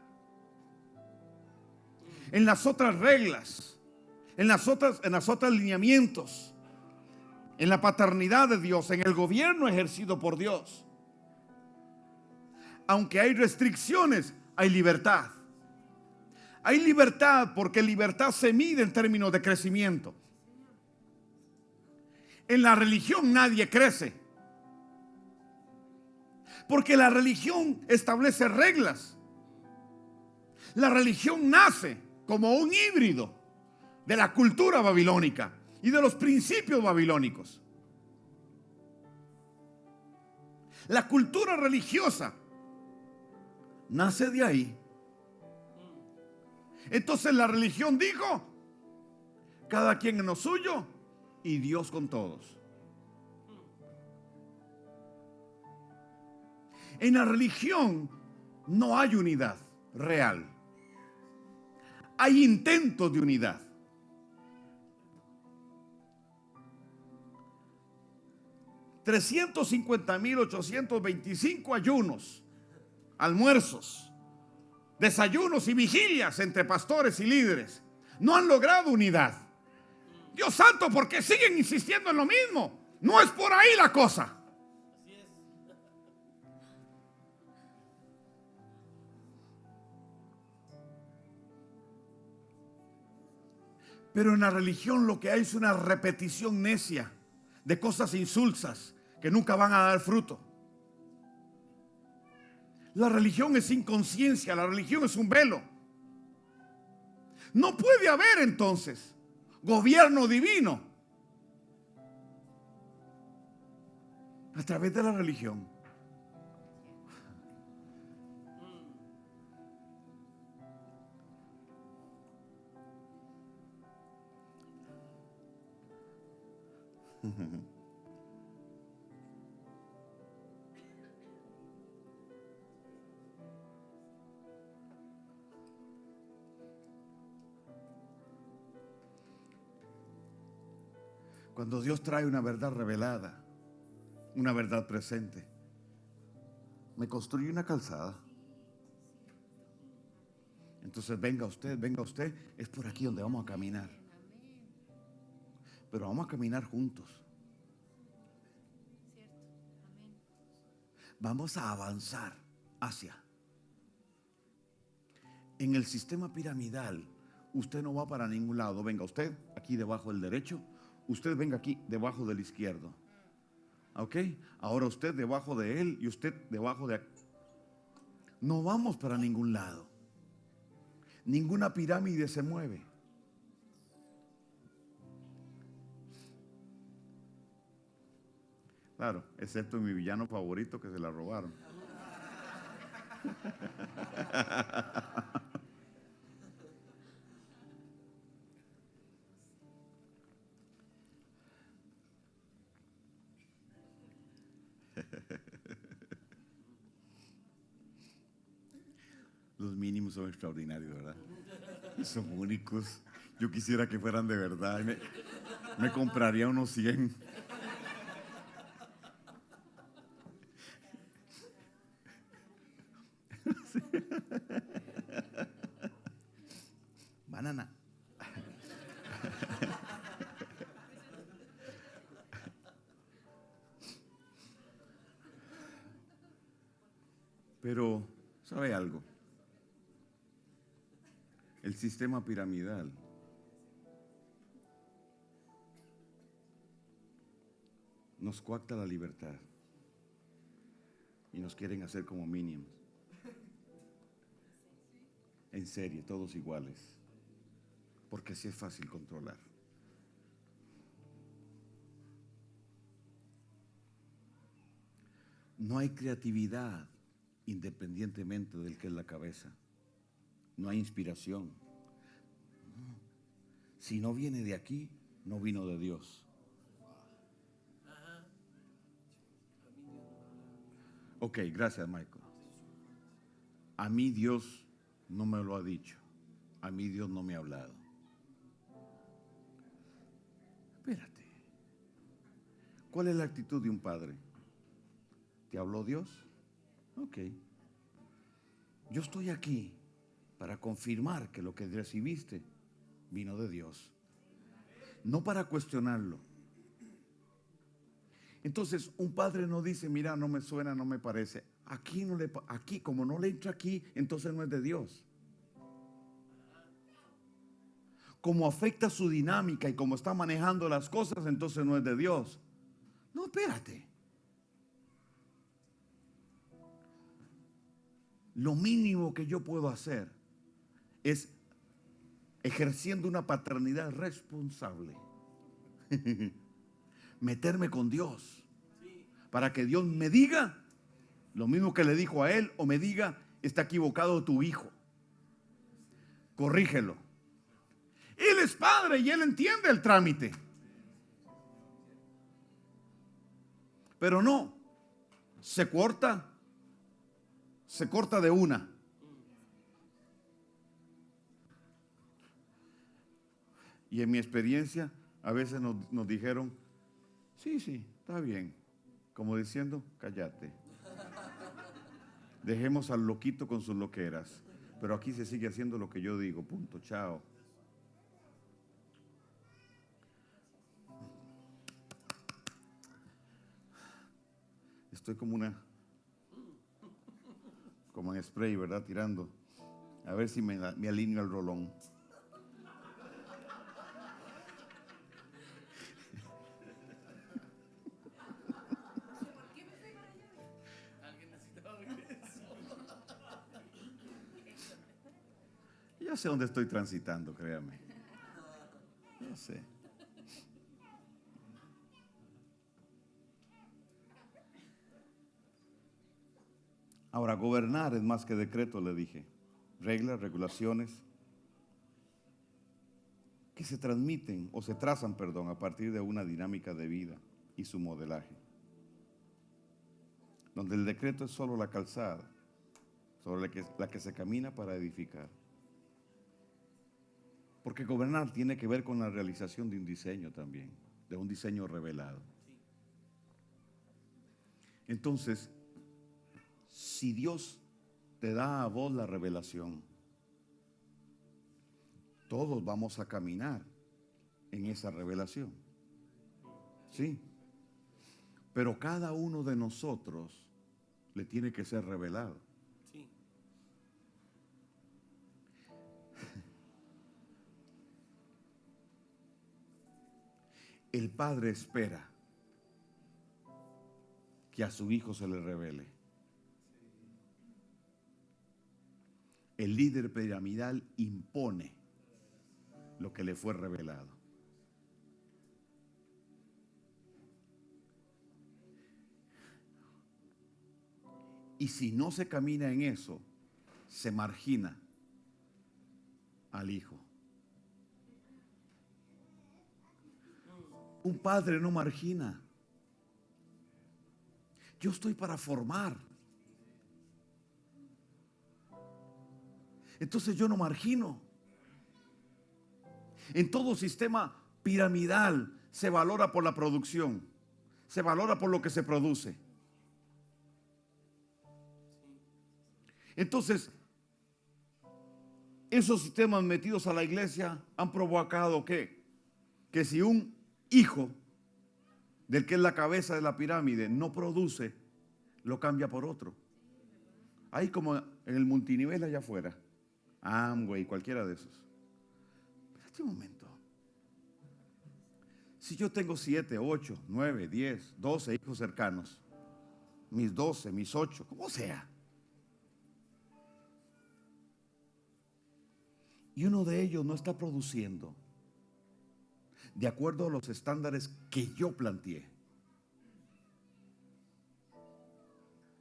En las otras reglas, en las otras lineamientos, en la paternidad de Dios, en el gobierno ejercido por Dios, aunque hay restricciones, hay libertad. Hay libertad porque libertad se mide en términos de crecimiento. En la religión nadie crece, porque la religión establece reglas. La religión nace como un híbrido de la cultura babilónica y de los principios babilónicos. La cultura religiosa nace de ahí. Entonces la religión dijo, cada quien en lo suyo y Dios con todos. En la religión no hay unidad real. Hay intentos de unidad. $350,825 ayunos, almuerzos, desayunos y vigilias entre pastores y líderes. No han logrado unidad. Dios santo, ¿por qué siguen insistiendo en lo mismo? No es por ahí la cosa. Pero en la religión lo que hay es una repetición necia de cosas insulsas que nunca van a dar fruto. La religión es inconsciencia, la religión es un velo. No puede haber entonces gobierno divino a través de la religión. Cuando Dios trae una verdad revelada, una verdad presente, me construye una calzada. Entonces venga usted, es por aquí donde vamos a caminar. Pero vamos a caminar juntos. Vamos a avanzar hacia. En el sistema piramidal, usted no va para ningún lado. Venga usted aquí debajo del derecho, usted venga aquí debajo del izquierdo. ¿Ok? Ahora usted debajo de él y usted debajo de aquí. No vamos para ningún lado. Ninguna pirámide se mueve. Claro, excepto mi villano favorito que se la robaron. Los mínimos son extraordinarios, ¿verdad? Son únicos. Yo quisiera que fueran de verdad. Me compraría unos 100. Banana. Pero, ¿sabe algo? El sistema piramidal nos coacta la libertad y nos quieren hacer como minions. En serie, todos iguales, porque así es fácil controlar. No hay creatividad independientemente del que es la cabeza. No hay inspiración. Si no viene de aquí, no vino de Dios. Ok, gracias, Michael. A mí Dios no me lo ha dicho. A mí Dios no me ha hablado. Espérate. ¿Cuál es la actitud de un padre? ¿Te habló Dios? Ok. Yo estoy aquí para confirmar que lo que recibiste vino de Dios. No para cuestionarlo. Entonces, un padre no dice, mira, no me suena, no me parece. Aquí, como no le entra aquí, entonces no es de Dios. Como afecta su dinámica y como está manejando las cosas, entonces no es de Dios. No, espérate. Lo mínimo que yo puedo hacer es ejerciendo una paternidad responsable. Meterme con Dios para que Dios me diga lo mismo que le dijo a él, o me diga, está equivocado tu hijo, corrígelo. Él es padre y él entiende el trámite, pero no se corta de una. Y en mi experiencia a veces nos dijeron, sí, está bien, como diciendo, cállate. Dejemos al loquito con sus loqueras, pero aquí se sigue haciendo lo que yo digo, punto, chao. Estoy como en spray, ¿verdad? Tirando, a ver si me alineo al rolón. Ya sé dónde estoy transitando, créame. Ya sé. Ahora, gobernar es más que decreto, le dije. Reglas, regulaciones que se transmiten o se trazan, perdón, a partir de una dinámica de vida y su modelaje. Donde el decreto es solo la calzada sobre la que se camina para edificar. Porque gobernar tiene que ver con la realización de un diseño también, de un diseño revelado. Entonces, si Dios te da a vos la revelación, todos vamos a caminar en esa revelación. Sí. Pero cada uno de nosotros le tiene que ser revelado. Sí. El Padre espera que a su Hijo se le revele. El líder piramidal impone lo que le fue revelado. Y si no se camina en eso, se margina al Hijo. Un padre no margina. Yo estoy para formar. Entonces yo no margino. En todo sistema piramidal se valora por la producción, se valora por lo que se produce. Entonces, esos sistemas metidos a la iglesia han provocado que si un hijo del que es la cabeza de la pirámide no produce, lo cambia por otro. Ahí como en el multinivel allá afuera, Amway, cualquiera de esos. Espérate un momento. Si yo tengo 7, 8, 9, 10, 12 hijos cercanos, mis 12, mis 8, como sea, y uno de ellos no está produciendo de acuerdo a los estándares que yo planteé,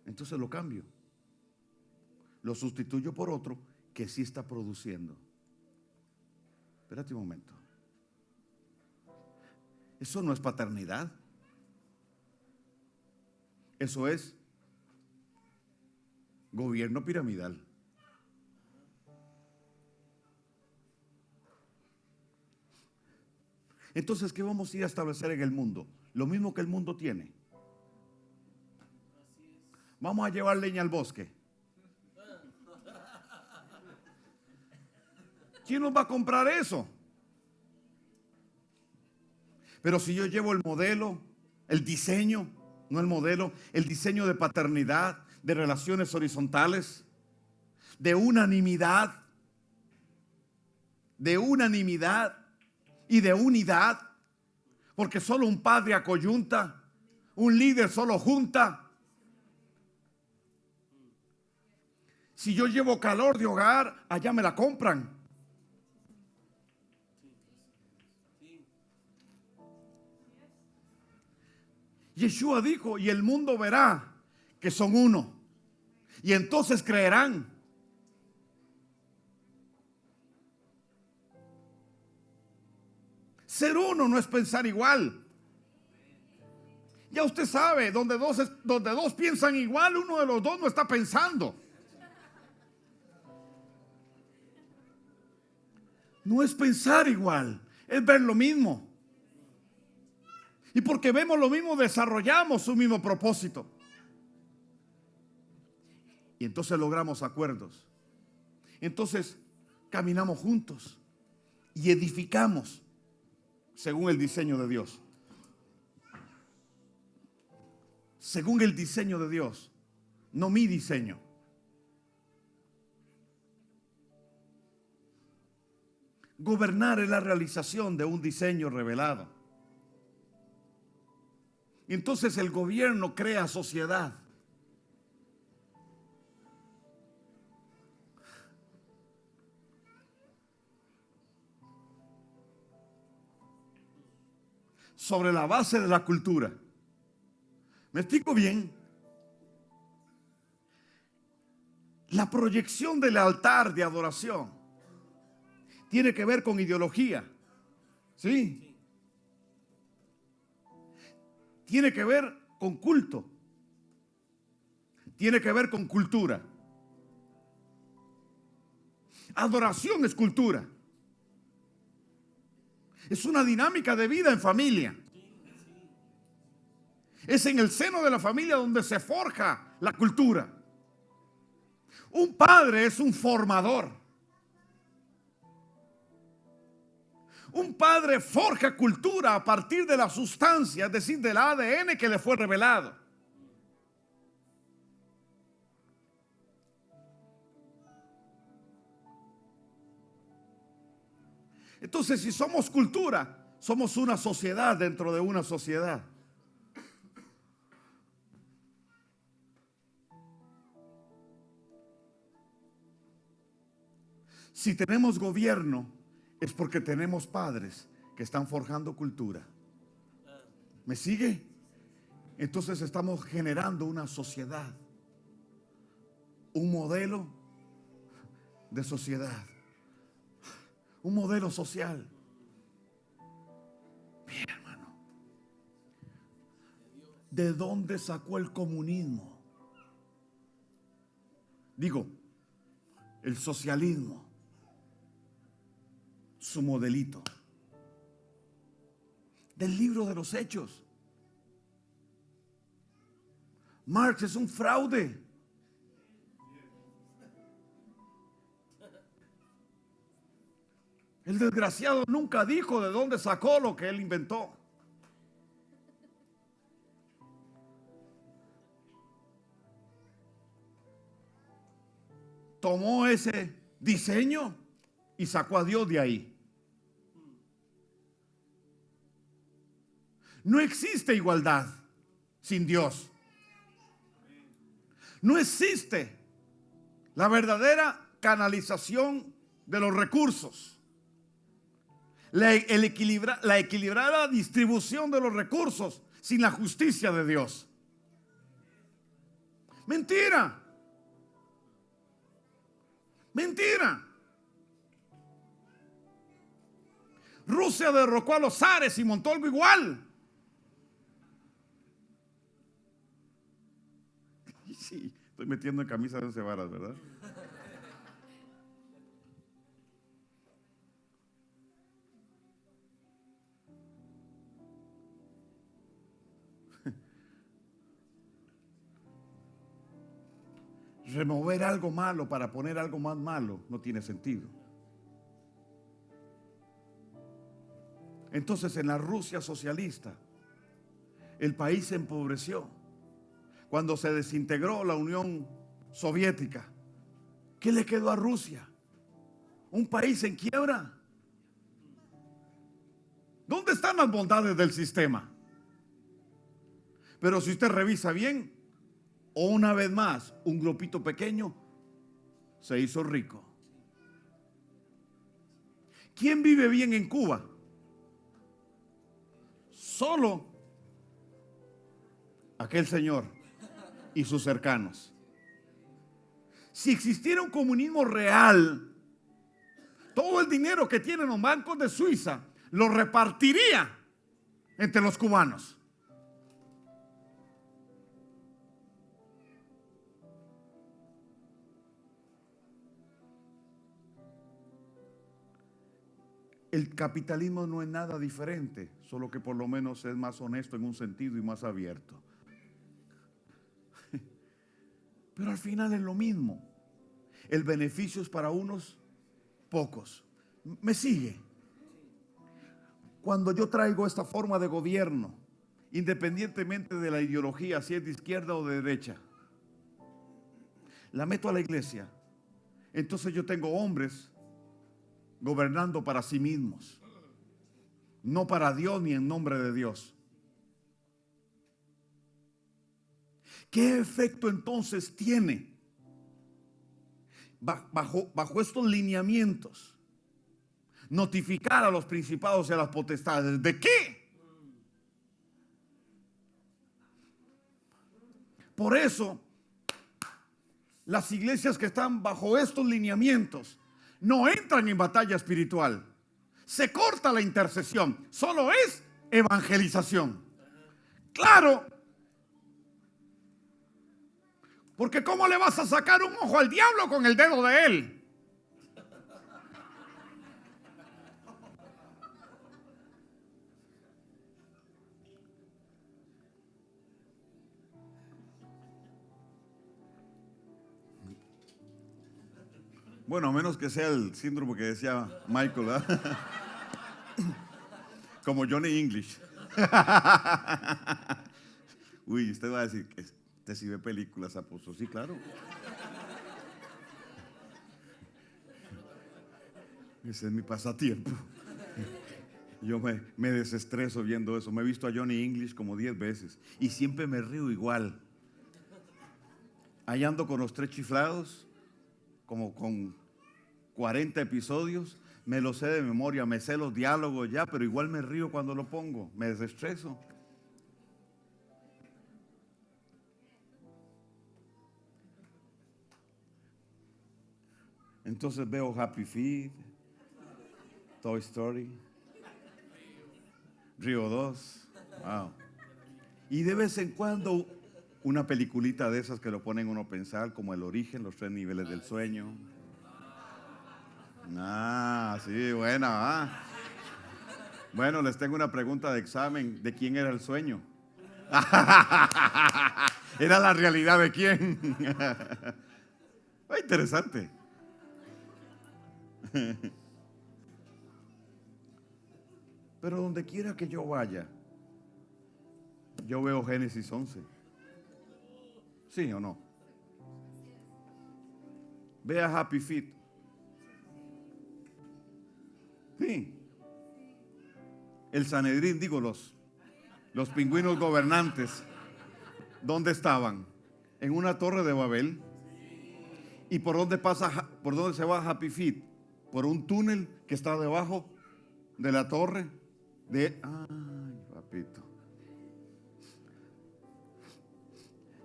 entonces lo cambio, lo sustituyo por otro que sí está produciendo. Espérate un momento. Eso no es paternidad. Eso es gobierno piramidal. Entonces, ¿qué vamos a ir a establecer en el mundo? Lo mismo que el mundo tiene. Vamos a llevar leña al bosque. ¿Quién nos va a comprar eso? Pero si yo llevo el modelo, el diseño, no el modelo, el diseño de paternidad, de relaciones horizontales, de unanimidad y de unidad, porque solo un padre acoyunta, un líder solo junta. Si yo llevo calor de hogar, allá me la compran. Yeshua dijo, y el mundo verá que son uno, y entonces creerán. Ser uno no es pensar igual. Ya usted sabe, donde dos piensan igual, uno de los dos no está pensando. No es pensar igual, es ver lo mismo. Y porque vemos lo mismo, desarrollamos un mismo propósito. Y entonces logramos acuerdos. Entonces caminamos juntos y edificamos según el diseño de Dios. Según el diseño de Dios, no mi diseño. Gobernar es la realización de un diseño revelado. Entonces el gobierno crea sociedad. Sobre la base de la cultura. ¿Me explico bien? La proyección del altar de adoración tiene que ver con ideología. ¿Sí? Tiene que ver con culto. Tiene que ver con cultura. Adoración es cultura. Es una dinámica de vida en familia. Es en el seno de la familia donde se forja la cultura. Un padre es un formador. Un padre forja cultura a partir de la sustancia, es decir, del ADN que le fue revelado. Entonces, si somos cultura, somos una sociedad dentro de una sociedad. Si tenemos gobierno, es porque tenemos padres que están forjando cultura. ¿Me sigue? Entonces estamos generando una sociedad, un modelo de sociedad, un modelo social. Mira, hermano, ¿de dónde sacó el comunismo? Digo, el socialismo. Su modelito del libro de los Hechos. Marx es un fraude. El desgraciado nunca dijo de dónde sacó lo que él inventó. Tomó ese diseño y sacó a Dios de ahí. No existe igualdad sin Dios. No existe la verdadera canalización de los recursos. La equilibrada distribución de los recursos sin la justicia de Dios. Mentira. Mentira. Rusia derrocó a los zares y montó algo igual. Sí, estoy metiendo en camisa de 11 varas, ¿verdad? Remover algo malo para poner algo más malo no tiene sentido. Entonces, en la Rusia socialista, el país se empobreció. Cuando se desintegró la Unión Soviética, ¿qué le quedó a Rusia? Un país en quiebra. ¿Dónde están las bondades del sistema? Pero si usted revisa bien, o una vez más, un grupito pequeño se hizo rico. ¿Quién vive bien en Cuba? Solo aquel señor y sus cercanos. Si existiera un comunismo real, todo el dinero que tienen los bancos de Suiza lo repartiría entre los cubanos. El capitalismo no es nada diferente, solo que por lo menos es más honesto en un sentido y más abierto. Pero al final es lo mismo. El beneficio es para unos pocos. ¿Me sigue? Cuando yo traigo esta forma de gobierno, independientemente de la ideología, si es de izquierda o de derecha, la meto a la iglesia, entonces yo tengo hombres gobernando para sí mismos, no para Dios ni en nombre de Dios. ¿Qué efecto entonces tiene bajo estos lineamientos notificar a los principados y a las potestades? ¿De qué? Por eso las iglesias que están bajo estos lineamientos no entran en batalla espiritual. Se corta la intercesión, solo es evangelización. Claro, porque ¿cómo le vas a sacar un ojo al diablo con el dedo de él? Bueno, a menos que sea el síndrome que decía Michael, ¿verdad? Como Johnny English. Uy, usted va a decir que usted sí ve películas, apóstol. Sí, claro. Ese es mi pasatiempo. Yo me desestreso viendo eso. Me he visto a Johnny English como 10 veces y siempre me río igual. Ahí ando con los 3 chiflados, como con 40 episodios, me lo sé de memoria, me sé los diálogos ya, pero igual me río cuando lo pongo, me desestreso. Entonces veo Happy Feet, Toy Story, Río 2, wow. Y de vez en cuando una peliculita de esas que lo ponen uno a pensar, como El Origen, Los 3 niveles del sueño. Ah, sí, buena, ¿ah? Bueno, les tengo una pregunta de examen. ¿De quién era el sueño? ¿Era la realidad de quién? Interesante. Pero donde quiera que yo vaya, yo veo Génesis 11. ¿Sí o no? Vea Happy Feet. Sí. El Sanedrín, digo, los pingüinos gobernantes, ¿dónde estaban? En una torre de Babel. ¿Y por dónde se va Happy Feet? Por un túnel que está debajo de la torre ay, papito.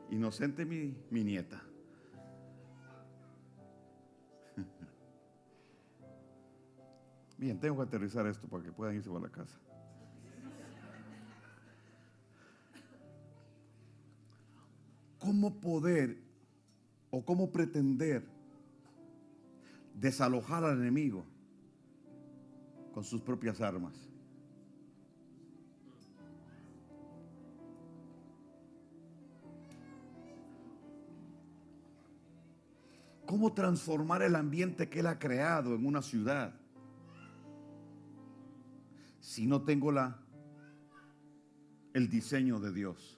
Inocente mi nieta. Bien, tengo que aterrizar esto para que puedan irse a la casa. ¿Cómo poder o cómo pretender desalojar al enemigo con sus propias armas? ¿Cómo transformar el ambiente que Él ha creado en una ciudad si no tengo el diseño de Dios?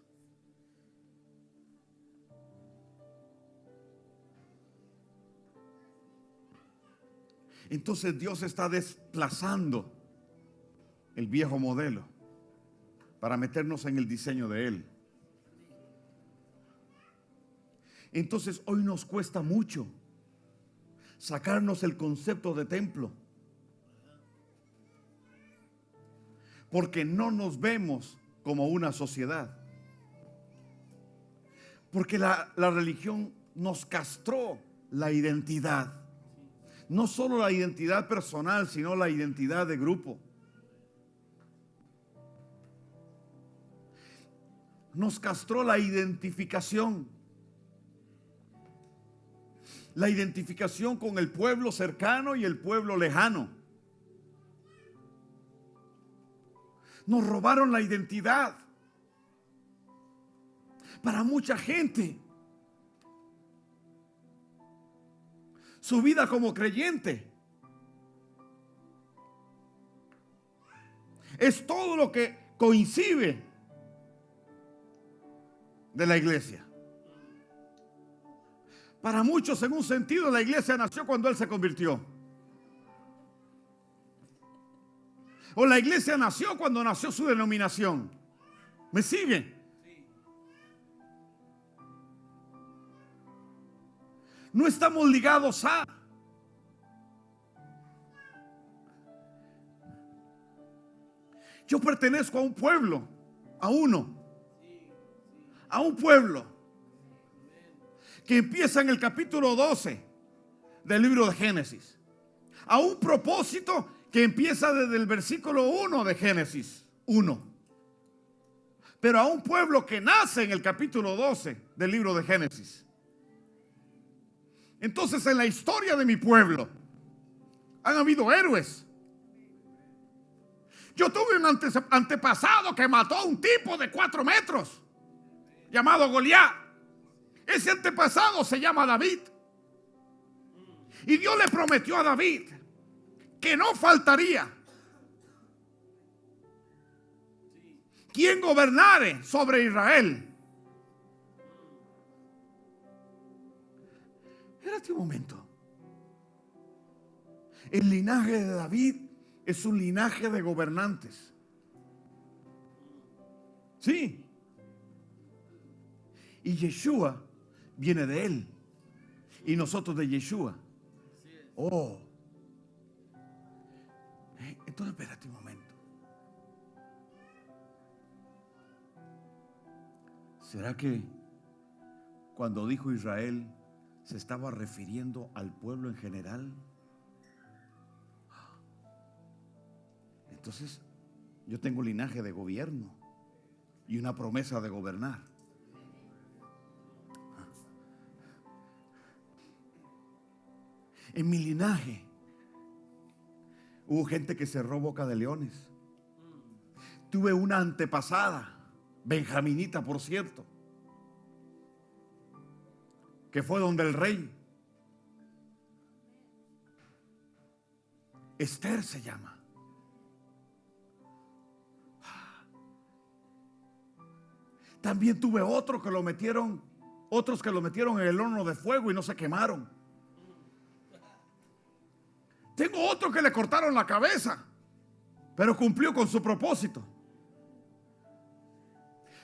Entonces Dios está desplazando el viejo modelo para meternos en el diseño de Él. Entonces hoy nos cuesta mucho sacarnos el concepto de templo, porque no nos vemos como una sociedad, porque la religión nos castró la identidad. No solo la identidad personal, sino la identidad de grupo. Nos castró la identificación. La identificación con el pueblo cercano y el pueblo lejano. Nos robaron la identidad. Para mucha gente, su vida como creyente es todo lo que coincide de la iglesia. Para muchos, en un sentido, la iglesia nació cuando Él se convirtió. O la iglesia nació cuando nació su denominación. ¿Me sigue? No estamos ligados a. Yo pertenezco a un pueblo, a un pueblo. que empieza en el capítulo 12 del libro de Génesis, a un propósito que empieza desde el versículo 1 de Génesis 1, pero a un pueblo que nace en el capítulo 12 del libro de Génesis. Entonces, en la historia de mi pueblo han habido héroes. Yo tuve un antepasado que mató a un tipo de 4 metros llamado Goliat. Ese antepasado se llama David. Y Dios le prometió a David que no faltaría quien gobernare sobre Israel. Espérate un momento. El linaje de David es un linaje de gobernantes. Sí. Y Yeshua viene de él. Y nosotros de Yeshua. Oh. Entonces espérate un momento. ¿Será que cuando dijo Israel se estaba refiriendo al pueblo en general? Entonces yo tengo linaje de gobierno y una promesa de gobernar. En mi linaje hubo gente que cerró boca de leones. Tuve una antepasada, benjaminita por cierto, que fue donde el rey. Esther se llama. También tuve otros que lo metieron en el horno de fuego y no se quemaron. Tengo otro que le cortaron la cabeza, pero cumplió con su propósito.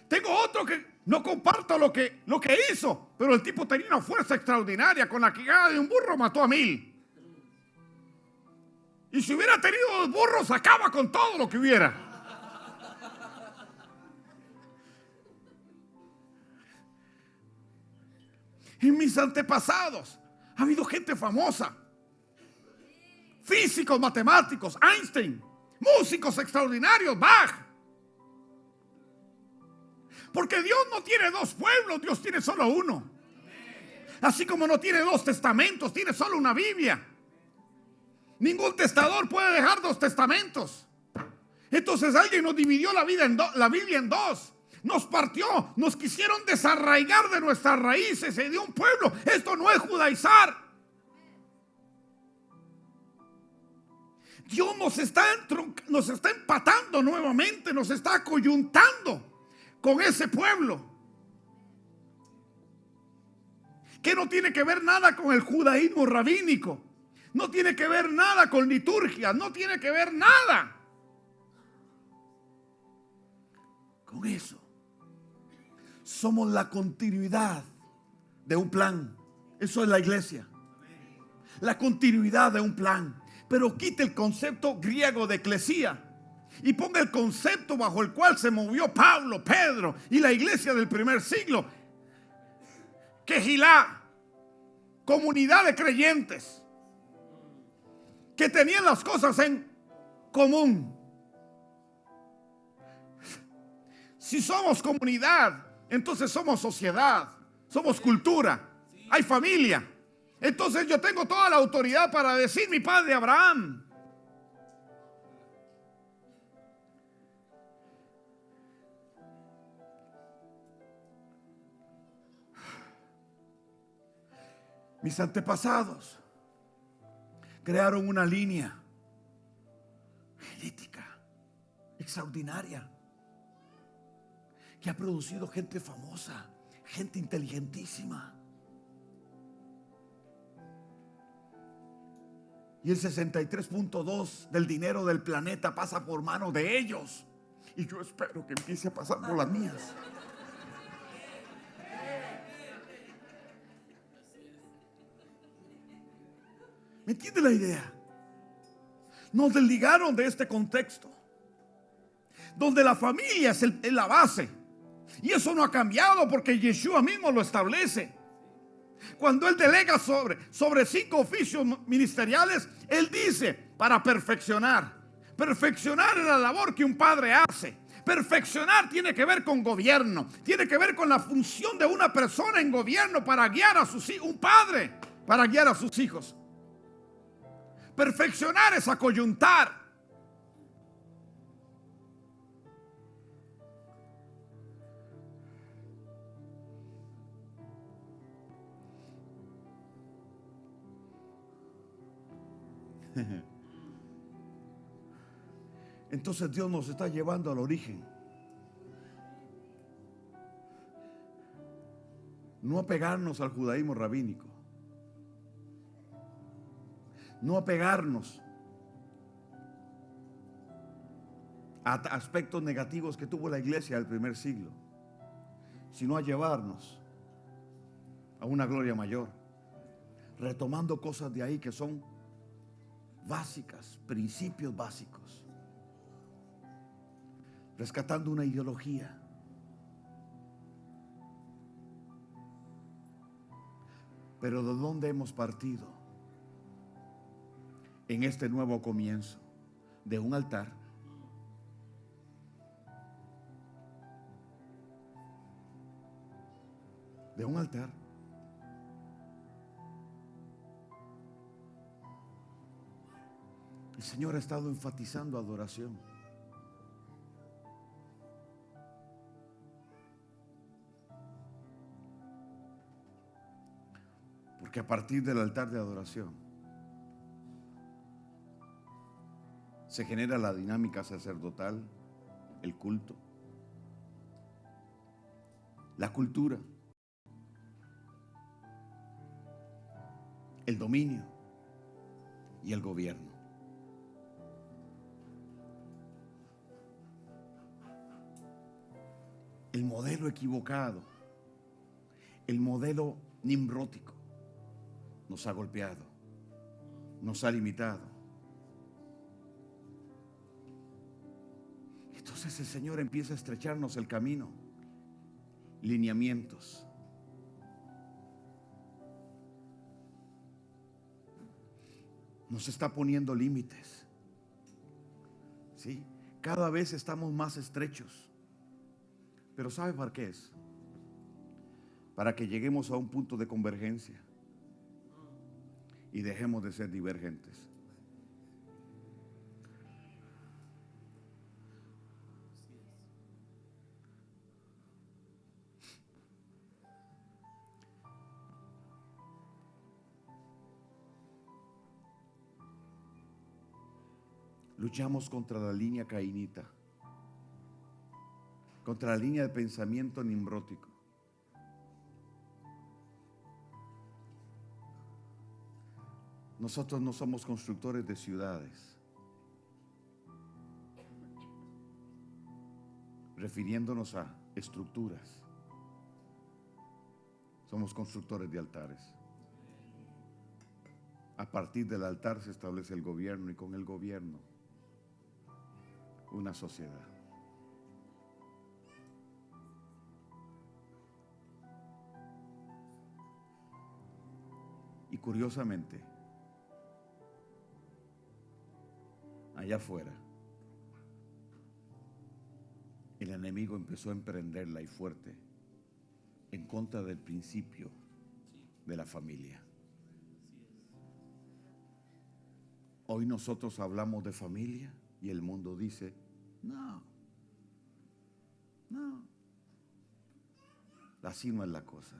Tengo otro que no comparto lo que hizo, pero el tipo tenía una fuerza extraordinaria. Con la quijada de un burro mató a 1000. Y si hubiera tenido 2 burros, acaba con todo lo que hubiera. En mis antepasados ha habido gente famosa. Físicos, matemáticos, Einstein, músicos extraordinarios, Bach. Porque Dios no tiene 2 pueblos, Dios tiene solo uno. Así como no tiene 2 testamentos, tiene solo una Biblia. Ningún testador puede dejar 2 testamentos. Entonces alguien nos dividió la Biblia en 2. Nos partió, nos quisieron desarraigar de nuestras raíces y de un pueblo. Esto no es judaizar. Dios nos está empatando nuevamente, nos está coyuntando con ese pueblo que no tiene que ver nada con el judaísmo rabínico, no tiene que ver nada con liturgia, no tiene que ver nada con eso. Somos la continuidad de un plan. Eso es la iglesia, la continuidad de un plan. Pero quite el concepto griego de eclesía y ponga el concepto bajo el cual se movió Pablo, Pedro y la iglesia del primer siglo. Quejilá, comunidad de creyentes que tenían las cosas en común. Si somos comunidad, entonces somos sociedad, somos cultura, hay familia. Entonces yo tengo toda la autoridad para decir mi padre Abraham. Mis antepasados crearon una línea genética extraordinaria que ha producido gente famosa, gente inteligentísima. Y el 63.2 del dinero del planeta pasa por manos de ellos. Y yo espero que empiece a pasar por las mías. ¿Me entiende la idea? Nos desligaron de este contexto, donde la familia es la base. Y eso no ha cambiado porque Yeshua mismo lo establece. Cuando Él delega sobre 5 oficios ministeriales, Él dice para perfeccionar. Perfeccionar es la labor que un padre hace. Perfeccionar tiene que ver con gobierno. Tiene que ver con la función de una persona en gobierno para guiar a sus hijos. Un padre para guiar a sus hijos. Perfeccionar es acoyuntar. Entonces Dios nos está llevando al origen. No apegarnos al judaísmo rabínico. No apegarnos a aspectos negativos que tuvo la iglesia del primer siglo, sino a llevarnos a una gloria mayor, retomando cosas de ahí que son básicas, principios básicos, rescatando una ideología. Pero ¿de dónde hemos partido? En este nuevo comienzo, de un altar. De un altar. El Señor ha estado enfatizando adoración. Porque a partir del altar de adoración se genera la dinámica sacerdotal, el culto, la cultura, el dominio y el gobierno. El modelo equivocado, el modelo nimrótico, nos ha golpeado, nos ha limitado. Entonces el Señor empieza a estrecharnos el camino, lineamientos. Nos está poniendo límites. ¿Sí? Cada vez estamos más estrechos. Pero ¿sabe para qué es? Para que lleguemos a un punto de convergencia y dejemos de ser divergentes. Luchamos contra la línea cainita, contra la línea de pensamiento nimrótico. Nosotros no somos constructores de ciudades, refiriéndonos a estructuras. Somos constructores de altares. A partir del altar se establece el gobierno y con el gobierno una sociedad. Y curiosamente, allá afuera, el enemigo empezó a emprenderla y fuerte en contra del principio de la familia. Hoy nosotros hablamos de familia y el mundo dice, no, así no es la cosa.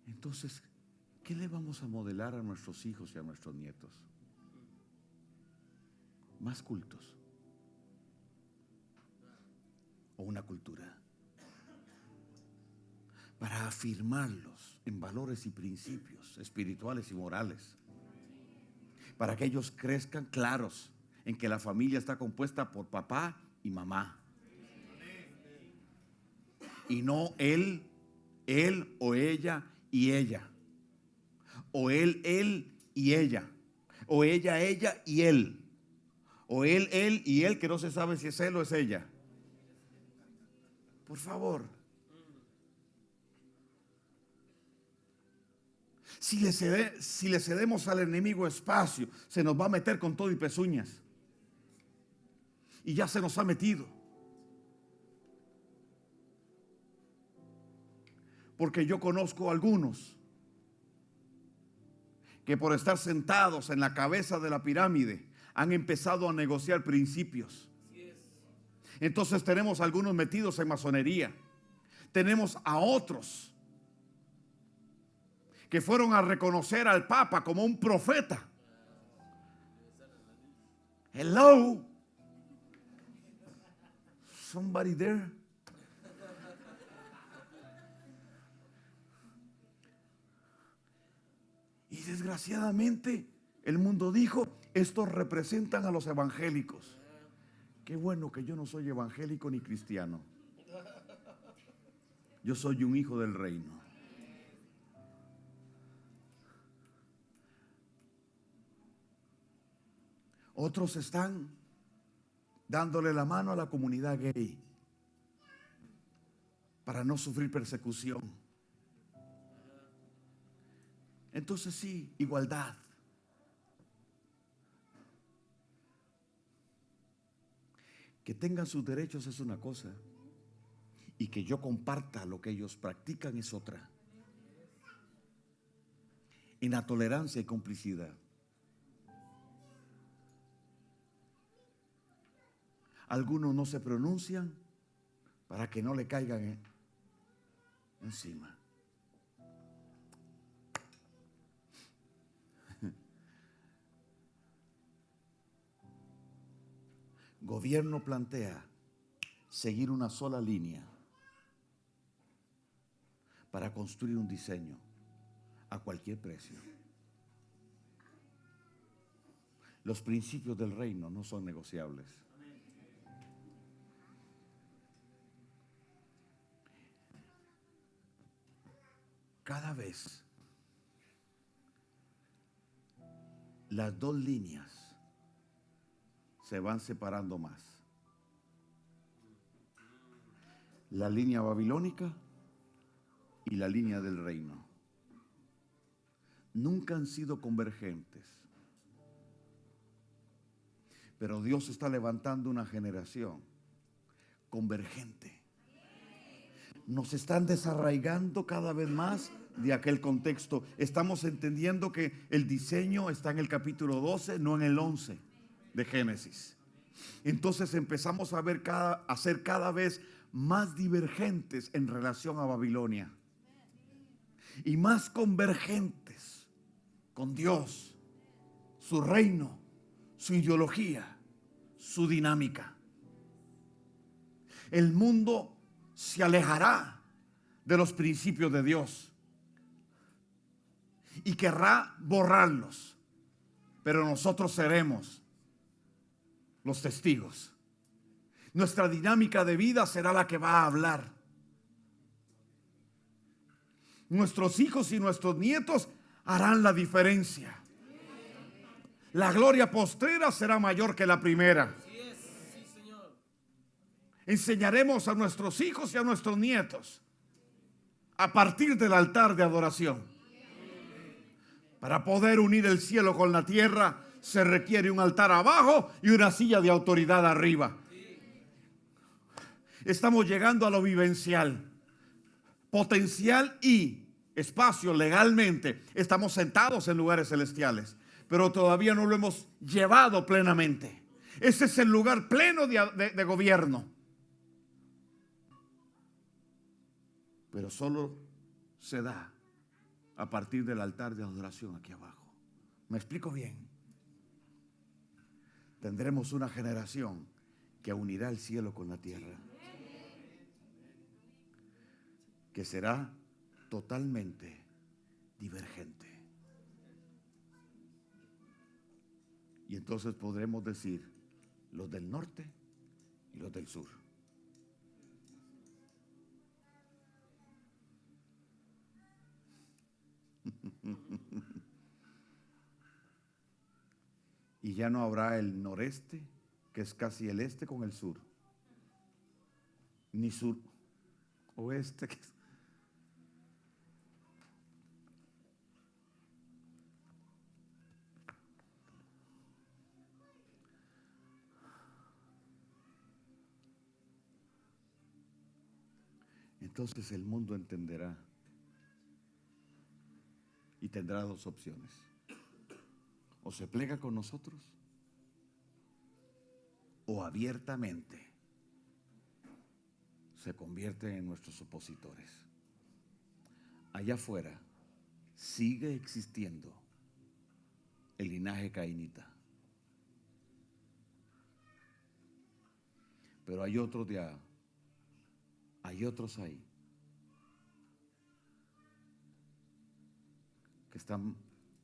Entonces, ¿qué le vamos a modelar a nuestros hijos y a nuestros nietos? ¿Más cultos? ¿O una cultura? Para afirmarlos en valores y principios espirituales y morales. Para que ellos crezcan claros en que la familia está compuesta por papá y mamá. Y no él o ella y ella. O él y ella. O ella y él. O él y él, que no se sabe si es él o es ella. Por favor. Si le cedemos al enemigo espacio, se nos va a meter con todo y pezuñas. Y ya se nos ha metido. Porque yo conozco a algunos que por estar sentados en la cabeza de la pirámide han empezado a negociar principios. Entonces tenemos algunos metidos en masonería. Tenemos a otros que fueron a reconocer al Papa como un profeta. Hello. Somebody there. Y desgraciadamente el mundo dijo, estos representan a los evangélicos. Qué bueno que yo no soy evangélico ni cristiano. Yo soy un hijo del reino. Otros están dándole la mano a la comunidad gay para no sufrir persecución. Entonces sí, igualdad. Que tengan sus derechos es una cosa, y que yo comparta lo que ellos practican es otra. En la tolerancia y complicidad. Algunos no se pronuncian para que no le caigan encima. Gobierno plantea seguir una sola línea para construir un diseño a cualquier precio. Los principios del reino no son negociables. Cada vez las dos líneas se van separando más. La línea babilónica y la línea del reino. Nunca han sido convergentes. Pero Dios está levantando una generación convergente. Nos están desarraigando cada vez más de aquel contexto. Estamos entendiendo que el diseño está en el capítulo 12, no en el 11 de Génesis. Entonces empezamos a ser cada vez más divergentes en relación a Babilonia y más convergentes con Dios, su reino, su ideología, su dinámica. El mundo se alejará de los principios de Dios y querrá borrarlos, pero nosotros seremos los testigos. Nuestra dinámica de vida será la que va a hablar. Nuestros hijos y nuestros nietos harán la diferencia. La gloria postrera será mayor que la primera. Enseñaremos a nuestros hijos y a nuestros nietos a partir del altar de adoración. Para poder unir el cielo con la tierra se requiere un altar abajo y una silla de autoridad arriba. Estamos llegando a lo vivencial, potencial y espacio legalmente. Estamos sentados en lugares celestiales, pero todavía no lo hemos llevado plenamente. Ese es el lugar pleno de gobierno. Pero solo se da a partir del altar de adoración aquí abajo. ¿Me explico bien? Tendremos una generación que unirá el cielo con la tierra, que será totalmente divergente. Y entonces podremos decir los del norte y los del sur. Y ya no habrá el noreste, que es casi el este, con el sur, ni sur oeste, que es... entonces el mundo entenderá y tendrá dos opciones: o se plega con nosotros, o abiertamente se convierte en nuestros opositores. Allá afuera sigue existiendo el linaje cainita, pero hay otros ahí que están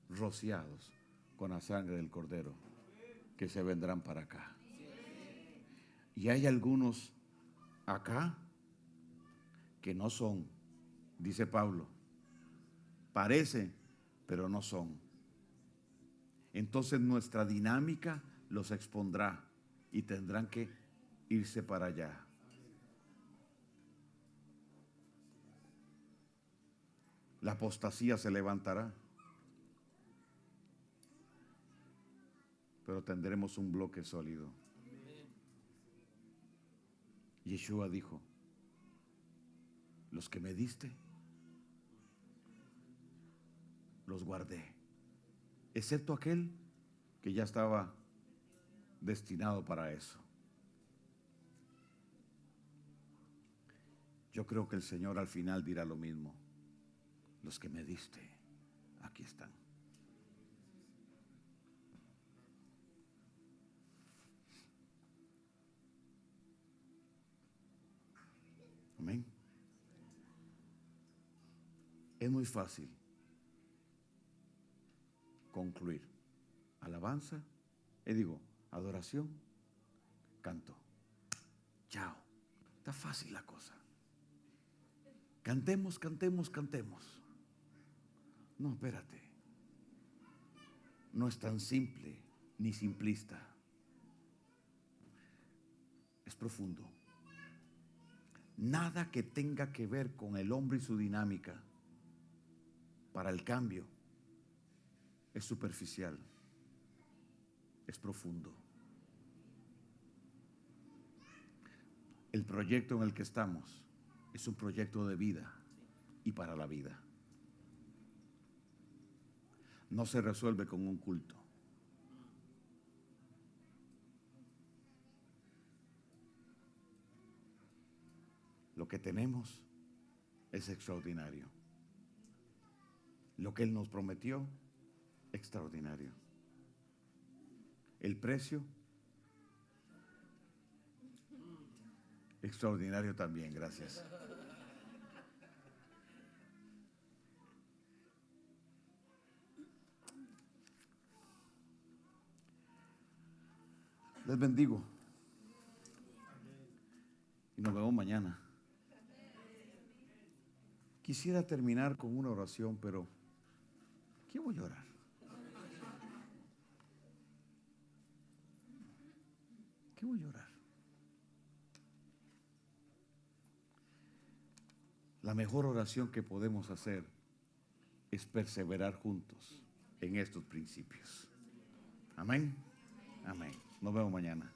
rociados con la sangre del Cordero, que se vendrán para acá. Y hay algunos acá que no son, dice Pablo, parecen, pero no son. Entonces nuestra dinámica los expondrá y tendrán que irse para allá. La apostasía se levantará, pero tendremos un bloque sólido. Yeshua dijo: los que me diste, los guardé, excepto aquel que ya estaba destinado para eso. Yo creo que el Señor al final dirá lo mismo: los que me diste, aquí están. Amén. Es muy fácil concluir: alabanza, adoración, canto. Chao. Está fácil la cosa. Cantemos, cantemos, cantemos. No, espérate. No es tan simple ni simplista. Es profundo. Nada que tenga que ver con el hombre y su dinámica para el cambio es superficial, es profundo. El proyecto en el que estamos es un proyecto de vida y para la vida. No se resuelve con un culto. Lo que tenemos es extraordinario. Lo que Él nos prometió, extraordinario. El precio, extraordinario también, gracias. Les bendigo y nos vemos mañana. Quisiera terminar con una oración, pero ¿qué voy a orar? ¿Qué voy a orar? La mejor oración que podemos hacer es perseverar juntos en estos principios. Amén. Amén. Nos vemos mañana.